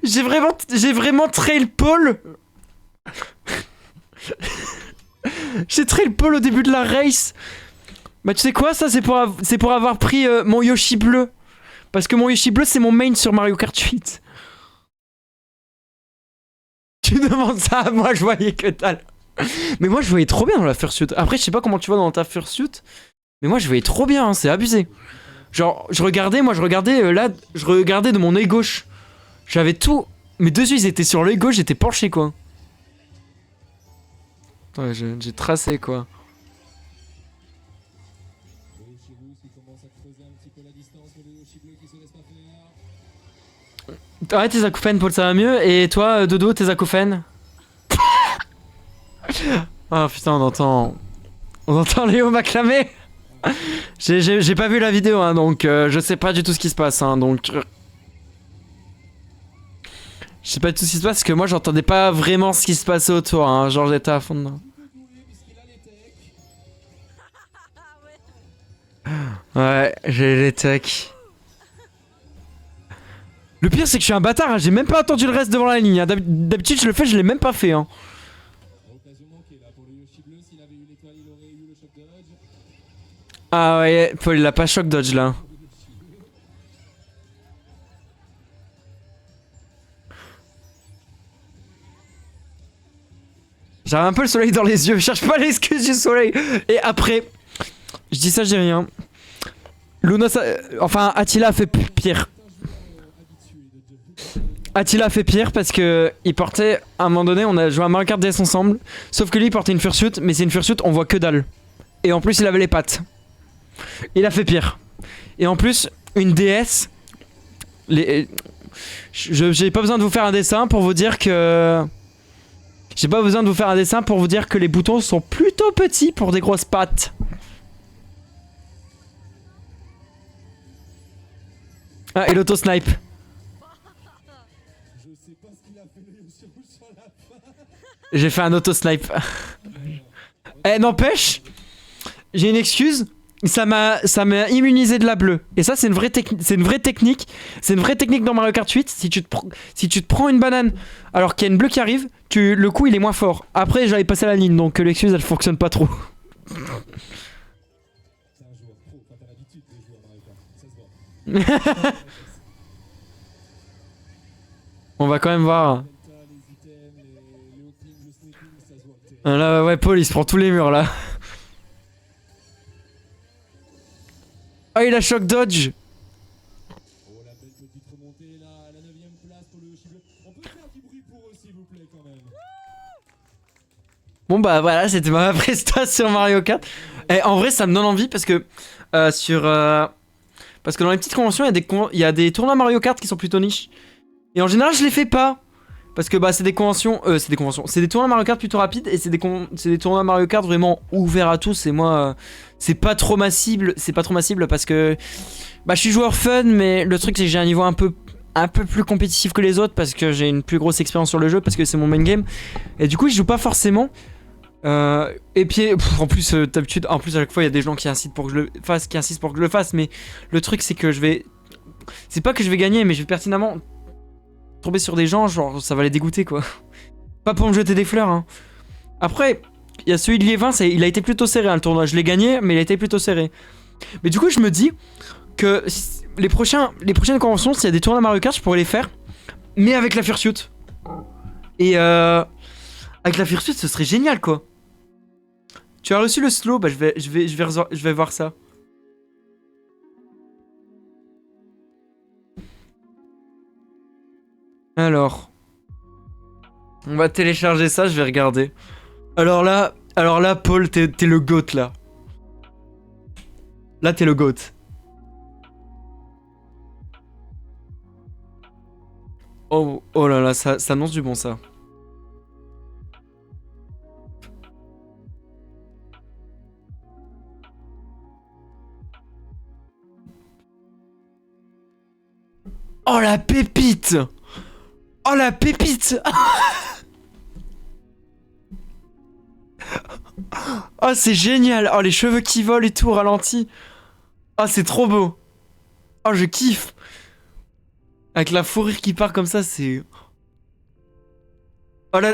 J'ai vraiment trail Paul. J'ai trail Paul au début de la race. Bah tu sais quoi, ça c'est pour avoir pris mon Yoshi bleu. Parce que mon Yoshi bleu c'est mon main sur Mario Kart 8. Tu demandes ça à moi, je voyais que dalle. Mais moi je voyais trop bien dans la fursuit. Après je sais pas comment tu vois dans ta fursuit. Mais moi je voyais trop bien, hein, c'est abusé. Genre je regardais là, je regardais de mon œil gauche. J'avais tout. Mes deux yeux ils étaient sur l'œil gauche, j'étais penché quoi. Ouais, j'ai tracé quoi. Ouais, tes acouphènes, Paul, ça va mieux. Et toi, Dodo, tes acouphènes? Ah putain, on entend... On entend Léo m'acclamer. J'ai pas vu la vidéo, hein, donc je sais pas du tout ce qui se passe, hein, donc... Je sais pas du tout ce qui se passe, parce que moi j'entendais pas vraiment ce qui se passait autour, hein, genre j'étais à fond dedans. Ouais, j'ai les techs. Le pire c'est que je suis un bâtard, hein, j'ai même pas attendu le reste devant la ligne, hein. D'habitude je le fais, je l'ai même pas fait, hein. Ah ouais, Paul il a pas choc dodge là. J'avais un peu le soleil dans les yeux, je cherche pas l'excuse du soleil. Et après, je dis ça, je dis rien. Luna, enfin Attila a fait pire. Attila a fait pire parce que il portait, à un moment donné, on a joué à Mario Kart DS ensemble. Sauf que lui il portait une fursuit, mais c'est une fursuit, on voit que dalle. Et en plus il avait les pattes. Il a fait pire. Et en plus, une DS... J'ai pas besoin de vous faire un dessin pour vous dire que... J'ai pas besoin de vous faire un dessin pour vous dire que les boutons sont plutôt petits pour des grosses pattes. Ah, et l'auto-snipe. J'ai fait un auto-snipe. Eh, n'empêche, j'ai une excuse. Ça m'a immunisé de la bleue. Et ça, c'est une vraie technique. C'est une vraie technique dans Mario Kart 8. Si tu te prends une banane alors qu'il y a une bleue qui arrive, le coup il est moins fort. Après, j'avais passé la ligne, donc l'excuse elle fonctionne pas trop. On va quand même voir. Là, ouais, Paul il se prend tous les murs là. Oh, il a choc dodge. Bon bah voilà, c'était ma prestation Mario Kart. Et en vrai, ça me donne envie parce que parce que dans les petites conventions, il y a des tournois Mario Kart qui sont plutôt niches. Et en général, je les fais pas parce que bah c'est des conventions, c'est des tournois Mario Kart plutôt rapides et c'est des tournois Mario Kart vraiment ouverts à tous. Et moi, c'est pas trop ma cible, parce que bah je suis joueur fun, mais le truc c'est que j'ai un niveau un peu plus compétitif que les autres parce que j'ai une plus grosse expérience sur le jeu parce que c'est mon main game. Et du coup, je joue pas forcément. Et puis en plus d'habitude, à chaque fois il y a des gens qui incitent pour que je le fasse, mais le truc c'est que c'est pas que je vais gagner, mais je vais pertinemment tomber sur des gens, genre ça va les dégoûter quoi. Pas pour me jeter des fleurs, hein. Après, il y a celui de Liévin, il a été plutôt serré, hein, le tournoi. Je l'ai gagné, mais il a été plutôt serré. Mais du coup, je me dis que les prochaines conventions, s'il y a des tournois Mario Kart, je pourrais les faire, mais avec la fursuit. Et avec la fursuit, ce serait génial quoi. Tu as reçu le slow, bah je vais voir ça. Alors, on va télécharger ça, je vais regarder. Alors là, Paul, t'es le GOAT là. Là, t'es le GOAT. Oh là là, ça annonce du bon ça. Oh la pépite! Oh la pépite! Oh c'est génial! Oh les cheveux qui volent et tout ralenti! Oh c'est trop beau! Oh je kiffe! Avec la fourrure qui part comme ça, c'est... Oh là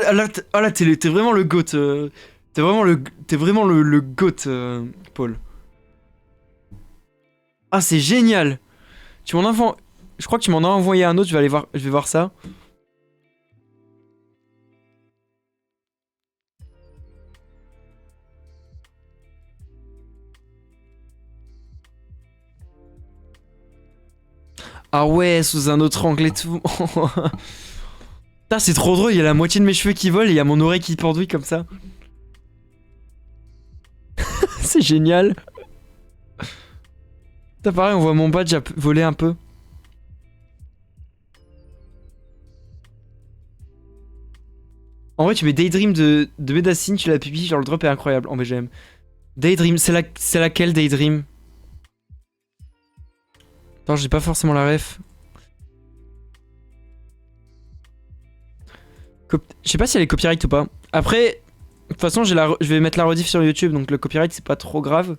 t'es vraiment le GOAT. T'es vraiment le GOAT, Paul. Ah c'est génial! Tu m'en as... Je crois que tu m'en as envoyé un autre, je vais voir ça. Ah ouais, sous un autre angle et tout. Putain, c'est trop drôle, il y a la moitié de mes cheveux qui volent et il y a mon oreille qui pendouille comme ça. C'est génial. Putain, pareil, on voit mon badge voler un peu. En vrai, tu mets Daydream de Medacine, tu l'as pipi, genre le drop est incroyable en BGM. Daydream, c'est laquelle Daydream? Attends, j'ai pas forcément la ref. Je sais pas si elle est copyright ou pas. Après, de toute façon, je vais mettre la rediff sur YouTube, donc le copyright c'est pas trop grave.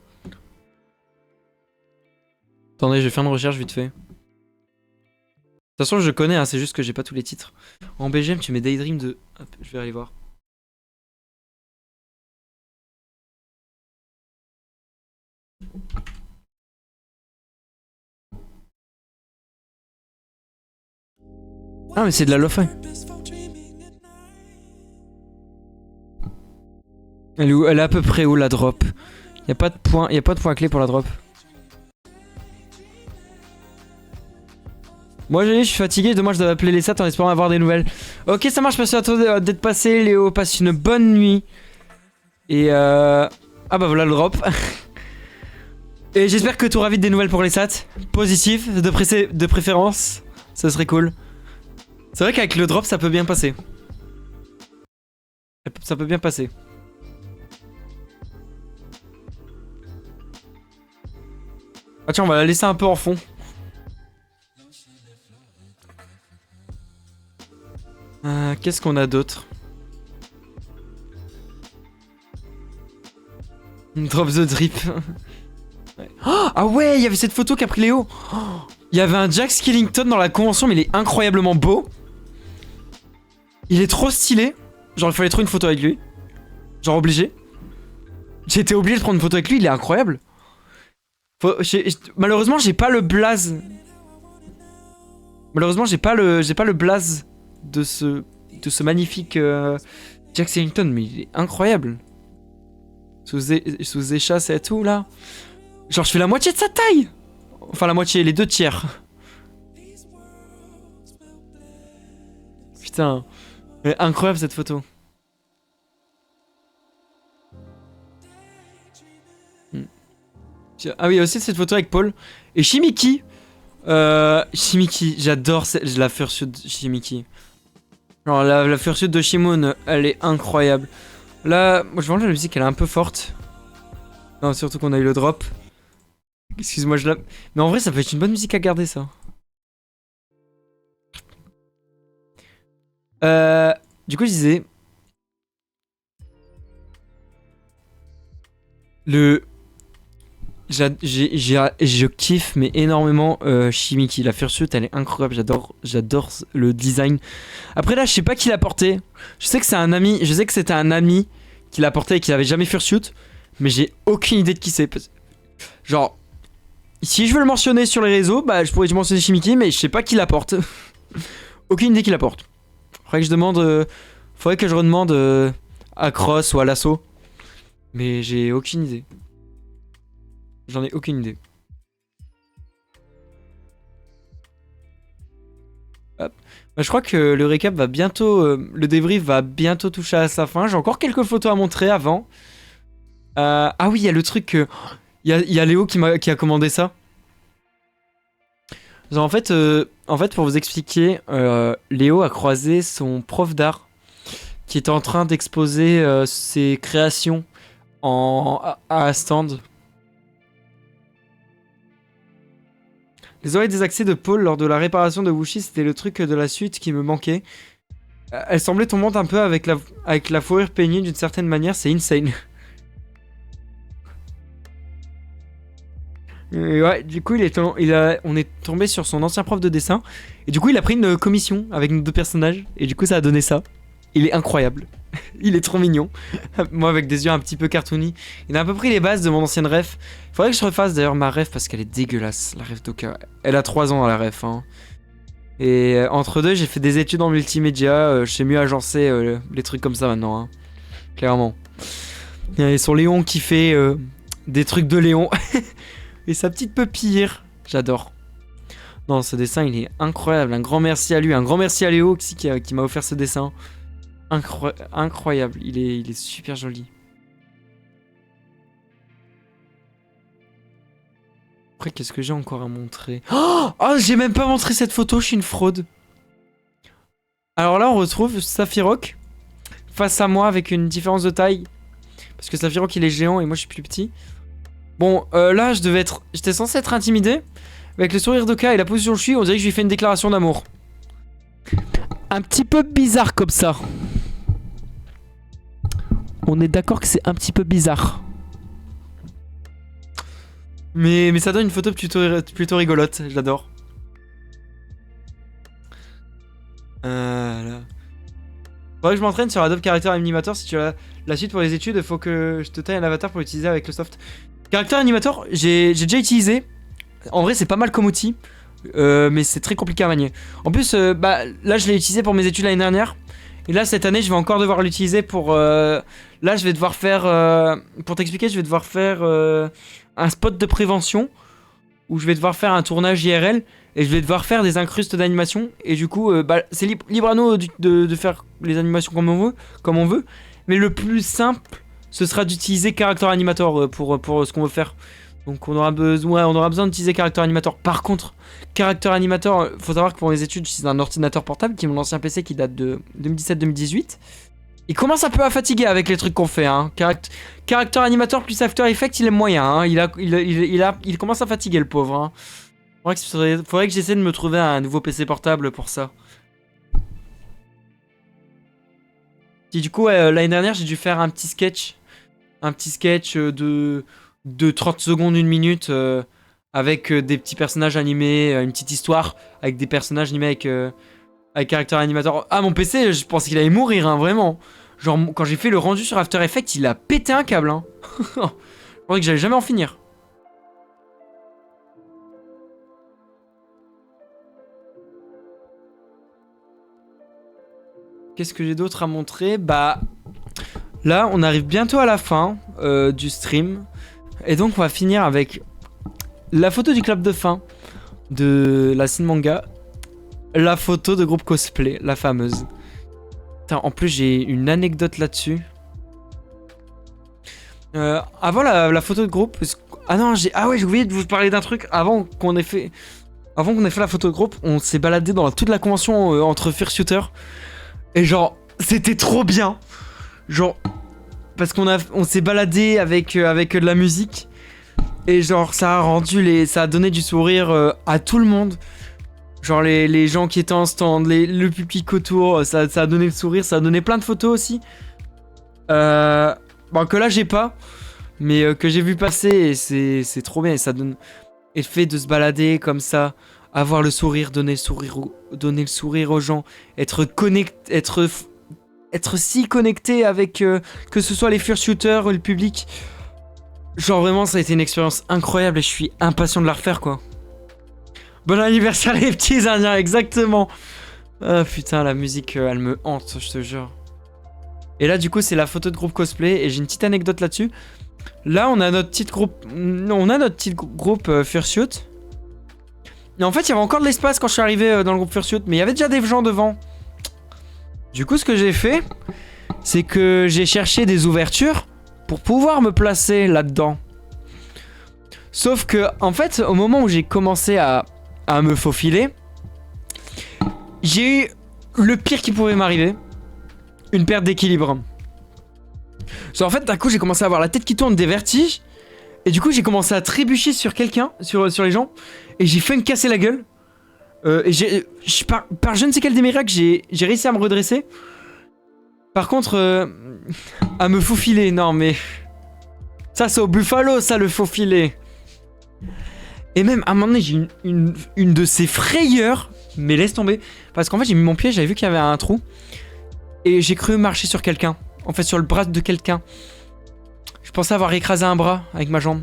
Attendez, je vais faire une recherche vite fait. De toute façon, je connais, hein, c'est juste que j'ai pas tous les titres. En BGM, tu mets Daydream de... Hop, je vais aller voir. Ah, mais c'est de la lo-fi. Elle est à peu près où la drop? Y a pas de point clé pour la drop. Moi je suis fatigué, demain je dois appeler les SAT en espérant avoir des nouvelles. Ok, ça marche, merci à toi d'être passé, Léo, passe une bonne nuit. Et Ah bah voilà le drop. Et j'espère que tu auras vite des nouvelles pour les SAT. Positif, de préférence. Ça serait cool. C'est vrai qu'avec le drop ça peut bien passer. Ça peut bien passer. Ah tiens, on va la laisser un peu en fond. Qu'est-ce qu'on a d'autre? Drop the drip. Oh, ah ouais, il y avait cette photo qu'a pris Léo. Il y avait un Jack Skellington dans la convention, mais il est incroyablement beau. Il est trop stylé. Genre, il fallait trop une photo avec lui. Genre, obligé. J'ai été obligé de prendre une photo avec lui, il est incroyable. Malheureusement, j'ai pas le blaze. Malheureusement, j'ai pas le blaze de ce magnifique Jack Skellington, mais il est incroyable. Sous échasse et tout, là. Genre, je fais la moitié de sa taille. Enfin, la moitié, les 2 tiers. Putain. Mais incroyable, cette photo. Ah oui, il y a aussi cette photo avec Paul. Et Shimiki. Shimiki, j'adore la fursuit de Shimiki. Genre, la fursuit de Shimon, elle est incroyable. Là, moi je pense que la musique elle est un peu forte. Non, surtout qu'on a eu le drop. Excuse-moi, je la... Mais en vrai, ça peut être une bonne musique à garder, ça. Du coup, je disais... Je kiffe mais énormément Shimiki. La fursuit, elle est incroyable. J'adore le design. Après là, je sais pas qui l'a porté. Je sais que c'est un ami. Je sais que c'était un ami qui l'a porté et qui avait jamais fursuit. Mais j'ai aucune idée de qui c'est. Genre, si je veux le mentionner sur les réseaux, bah je pourrais mentionner Shimiki, mais je sais pas qui la porte. Aucune idée qui la porte. Faudrait que je demande. Faudrait que je redemande à Cross ou à l'assaut. Mais j'ai aucune idée. J'en ai aucune idée. Hop. Bah, je crois que le récap va bientôt... le débrief va bientôt toucher à sa fin. J'ai encore quelques photos à montrer avant. Ah oui, il y a le truc que... Il y a Léo qui a commandé ça. Genre, en fait, pour vous expliquer, Léo a croisé son prof d'art qui était en train d'exposer ses créations à un stand. Les oreilles désaxées de Paul lors de la réparation de Wushi, c'était le truc de la suite qui me manquait. Elle semblait tombante un peu avec la fourrure peignée d'une certaine manière, c'est insane. Et ouais, du coup, on est tombé sur son ancien prof de dessin. Et du coup, il a pris une commission avec nos 2 personnages. Et du coup, ça a donné ça. Il est incroyable. Il est trop mignon. Moi, avec des yeux un petit peu cartoony. Il a à peu près les bases de mon ancienne ref. Faudrait que je refasse d'ailleurs ma ref parce qu'elle est dégueulasse. La ref d'Oka. Elle a 3 ans, la ref. Hein. Et entre deux, j'ai fait des études en multimédia. Je sais mieux agencer les trucs comme ça maintenant. Hein. Clairement. Et son Léon qui fait des trucs de Léon. Et sa petite pupille. J'adore. Non, ce dessin, il est incroyable. Un grand merci à lui. Un grand merci à Léo aussi qui m'a offert ce dessin. Incroyable. Il est super joli. Après, qu'est-ce que j'ai encore à montrer? Oh, j'ai même pas montré cette photo. Je suis une fraude. Alors là, on retrouve Saphirok. face à moi avec une différence de taille. Parce que Safiro qu'il est géant et moi je suis plus petit. Bon, là j'étais censé être intimidé. Avec le sourire de K et la position où je suis, on dirait que je lui fais une déclaration d'amour. Un petit peu bizarre comme ça. On est d'accord que c'est un petit peu bizarre. Mais ça donne une photo plutôt rigolote, j'adore. Là. Faudrait que je m'entraîne sur Adobe Character Animator. Si tu as la suite pour les études, il faut que je te taille un avatar pour l'utiliser avec le soft. Character Animator, j'ai déjà utilisé. En vrai, c'est pas mal comme outil. Mais c'est très compliqué à manier. En plus, là, je l'ai utilisé pour mes études l'année dernière. Et là, cette année, je vais encore devoir l'utiliser pour... là, je vais devoir faire... pour t'expliquer, je vais devoir faire un spot de prévention. Où je vais devoir faire un tournage IRL. Et je vais devoir faire des incrustes d'animation. Et du coup, c'est libre à nous de faire les animations comme on veut. Mais le plus simple, ce sera d'utiliser Character Animator pour ce qu'on veut faire. Donc on aura besoin d'utiliser Character Animator. Par contre, Character Animator, faut savoir que pour mes études, j'utilise un ordinateur portable qui est mon ancien PC qui date de 2017-2018. Il commence un peu à fatiguer avec les trucs qu'on fait. Hein. Character Animator plus After Effects, il est moyen. Hein. Il commence à fatiguer le pauvre. Hein. Faudrait que j'essaie de me trouver un nouveau PC portable pour ça. Et du coup, l'année dernière, j'ai dû faire un petit sketch. Un petit sketch de 30 secondes, 1 minute, avec des petits personnages animés, une petite histoire, avec des personnages animés avec Character Animator. Ah, mon PC, je pensais qu'il allait mourir, hein, vraiment. Genre, quand j'ai fait le rendu sur After Effects, il a pété un câble. Hein. Je pensais que j'allais jamais en finir. Qu'est-ce que j'ai d'autre à montrer? Bah, là, on arrive bientôt à la fin du stream. Et donc, on va finir avec la photo du club de fin de la scène manga. La photo de groupe cosplay, la fameuse. Putain, en plus, j'ai une anecdote là-dessus. Avant la photo de groupe... Ah non, j'ai oublié de vous parler d'un truc. Avant qu'on ait fait la photo de groupe, on s'est baladé dans toute la convention entre Fursuiter. Et genre, c'était trop bien. Genre, parce on s'est baladé avec de la musique. Et genre, ça a donné du sourire à tout le monde. Genre, les gens qui étaient en stand, le public autour, ça a donné le sourire. Ça a donné plein de photos aussi. Bon, que là, j'ai pas. Mais que j'ai vu passer. Et c'est trop bien. Et ça donne... Et le fait de se balader comme ça... Avoir le sourire, donner le sourire aux gens, être si connecté avec que ce soit les fursuiters ou le public. Genre vraiment, ça a été une expérience incroyable et je suis impatient de la refaire, quoi. Bon anniversaire les petits indiens, exactement. Ah putain, la musique, elle me hante, je te jure. Et là, du coup, c'est la photo de groupe cosplay et j'ai une petite anecdote là-dessus. Là, on a notre petit groupe Fursuit. Et en fait, il y avait encore de l'espace quand je suis arrivé dans le groupe Fursuit, mais il y avait déjà des gens devant. Du coup, ce que j'ai fait, c'est que j'ai cherché des ouvertures pour pouvoir me placer là-dedans. Sauf que, en fait, au moment où j'ai commencé à me faufiler, j'ai eu le pire qui pouvait m'arriver. Une perte d'équilibre. En fait, d'un coup, j'ai commencé à avoir la tête qui tourne, des vertiges. Et du coup, j'ai commencé à trébucher sur quelqu'un, sur les gens. Et j'ai fait me casser la gueule. Et par je ne sais quel des miracles, j'ai réussi à me redresser. Par contre, à me faufiler, non mais... Ça, c'est au Buffalo, ça, le faufiler. Et même, à un moment donné, j'ai une de ces frayeurs. Mais laisse tomber. Parce qu'en fait, j'ai mis mon pied, j'avais vu qu'il y avait un trou. Et j'ai cru marcher sur quelqu'un. En fait, sur le bras de quelqu'un. Je pensais avoir écrasé un bras avec ma jambe.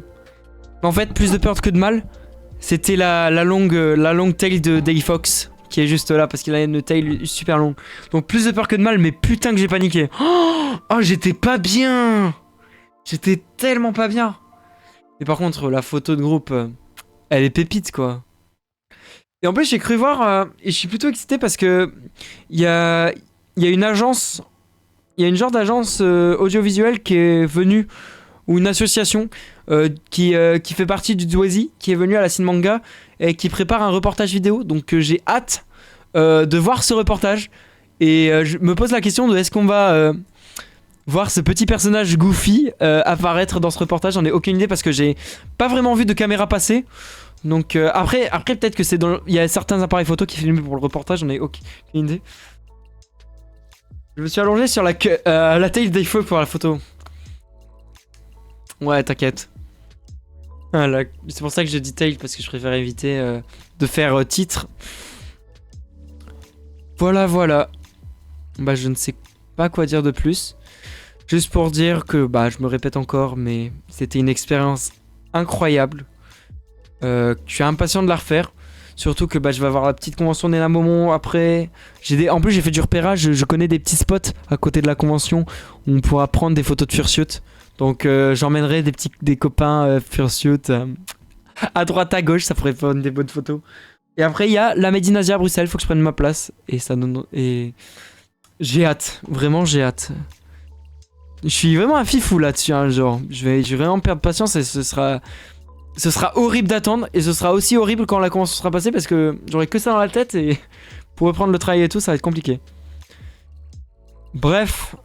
Mais en fait, plus de peur que de mal. C'était la longue tail de Day Fox qui est juste là parce qu'il a une tail super longue. Donc plus de peur que de mal, mais putain que j'ai paniqué. Oh, j'étais pas bien. J'étais tellement pas bien. Et par contre, la photo de groupe, elle est pépite quoi. Et en plus, j'ai cru voir, et je suis plutôt excité parce que il y a une agence, il y a une genre d'agence audiovisuelle qui est venue, ou une association qui fait partie du Zwazi, qui est venue à la Scène Manga et qui prépare un reportage vidéo. Donc j'ai hâte de voir ce reportage. Et je me pose la question de est-ce qu'on va voir ce petit personnage Goofy apparaître dans ce reportage. J'en ai aucune idée parce que j'ai pas vraiment vu de caméra passer. Donc après peut-être que c'est dans... Il y a certains appareils photo qui filment pour le reportage, j'en ai aucune idée. Je me suis allongé sur la taille d'iPhone pour la photo. Ouais, t'inquiète. Voilà. C'est pour ça que je dis tail, parce que je préfère éviter de faire titre. Voilà. Bah je ne sais pas quoi dire de plus. Juste pour dire que bah je me répète encore, mais c'était une expérience incroyable. Je suis impatient de la refaire. Surtout que bah, je vais avoir la petite convention d'Ena Momon après. En plus, j'ai fait du repérage. Je connais des petits spots à côté de la convention où on pourra prendre des photos de Fursuit. Donc, j'emmènerai des copains Fursuit à droite, à gauche. Ça ferait prendre des bonnes photos. Et après, il y a la Made in Asia à Bruxelles. Faut que je prenne ma place. Et ça donne. Et j'ai hâte. Vraiment, j'ai hâte. Je suis vraiment un fifou là-dessus. Hein, genre, je vais vraiment perdre patience et ce sera horrible d'attendre et ce sera aussi horrible quand la convention sera passée parce que j'aurai que ça dans la tête et pour reprendre le travail et tout ça va être compliqué. Bref,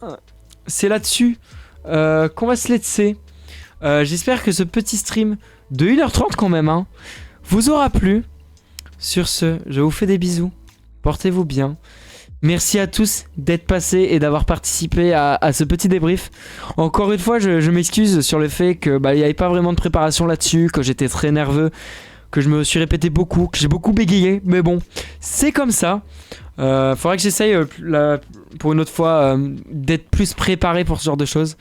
c'est là-dessus qu'on va se laisser. J'espère que ce petit stream de 1h30 quand même hein, vous aura plu. Sur ce, je vous fais des bisous. Portez-vous bien. Merci à tous d'être passés et d'avoir participé à ce petit débrief. Encore une fois, je m'excuse sur le fait que bah, il n'y avait pas vraiment de préparation là-dessus, que j'étais très nerveux, que je me suis répété beaucoup, que j'ai beaucoup bégayé. Mais bon, c'est comme ça. Faudrait que j'essaye pour une autre fois d'être plus préparé pour ce genre de choses.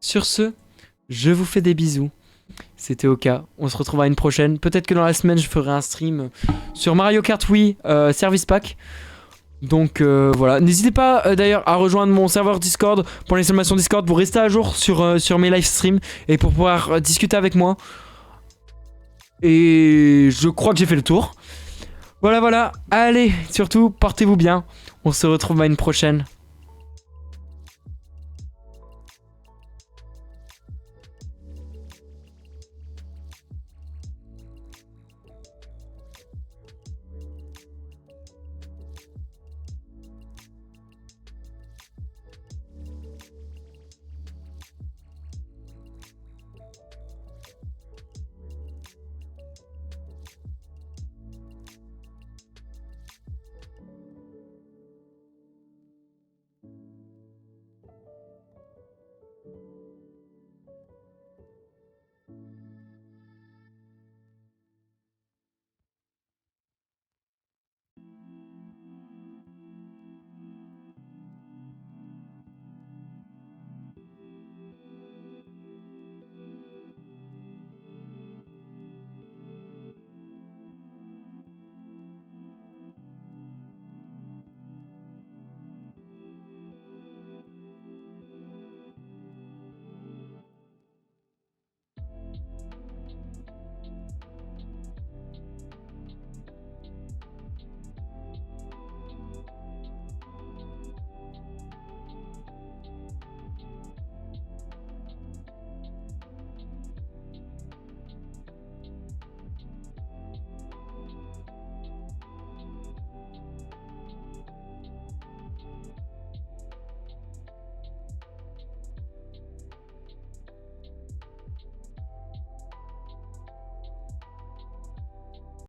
Sur ce, je vous fais des bisous. C'était Oka. On se retrouvera une prochaine. Peut-être que dans la semaine, je ferai un stream sur Mario Kart Wii Service Pack. Donc voilà, n'hésitez pas d'ailleurs à rejoindre mon serveur Discord pour l'installation Discord pour rester à jour sur mes live streams et pour pouvoir discuter avec moi. Et je crois que j'ai fait le tour. Voilà, allez, surtout portez-vous bien. On se retrouve à une prochaine.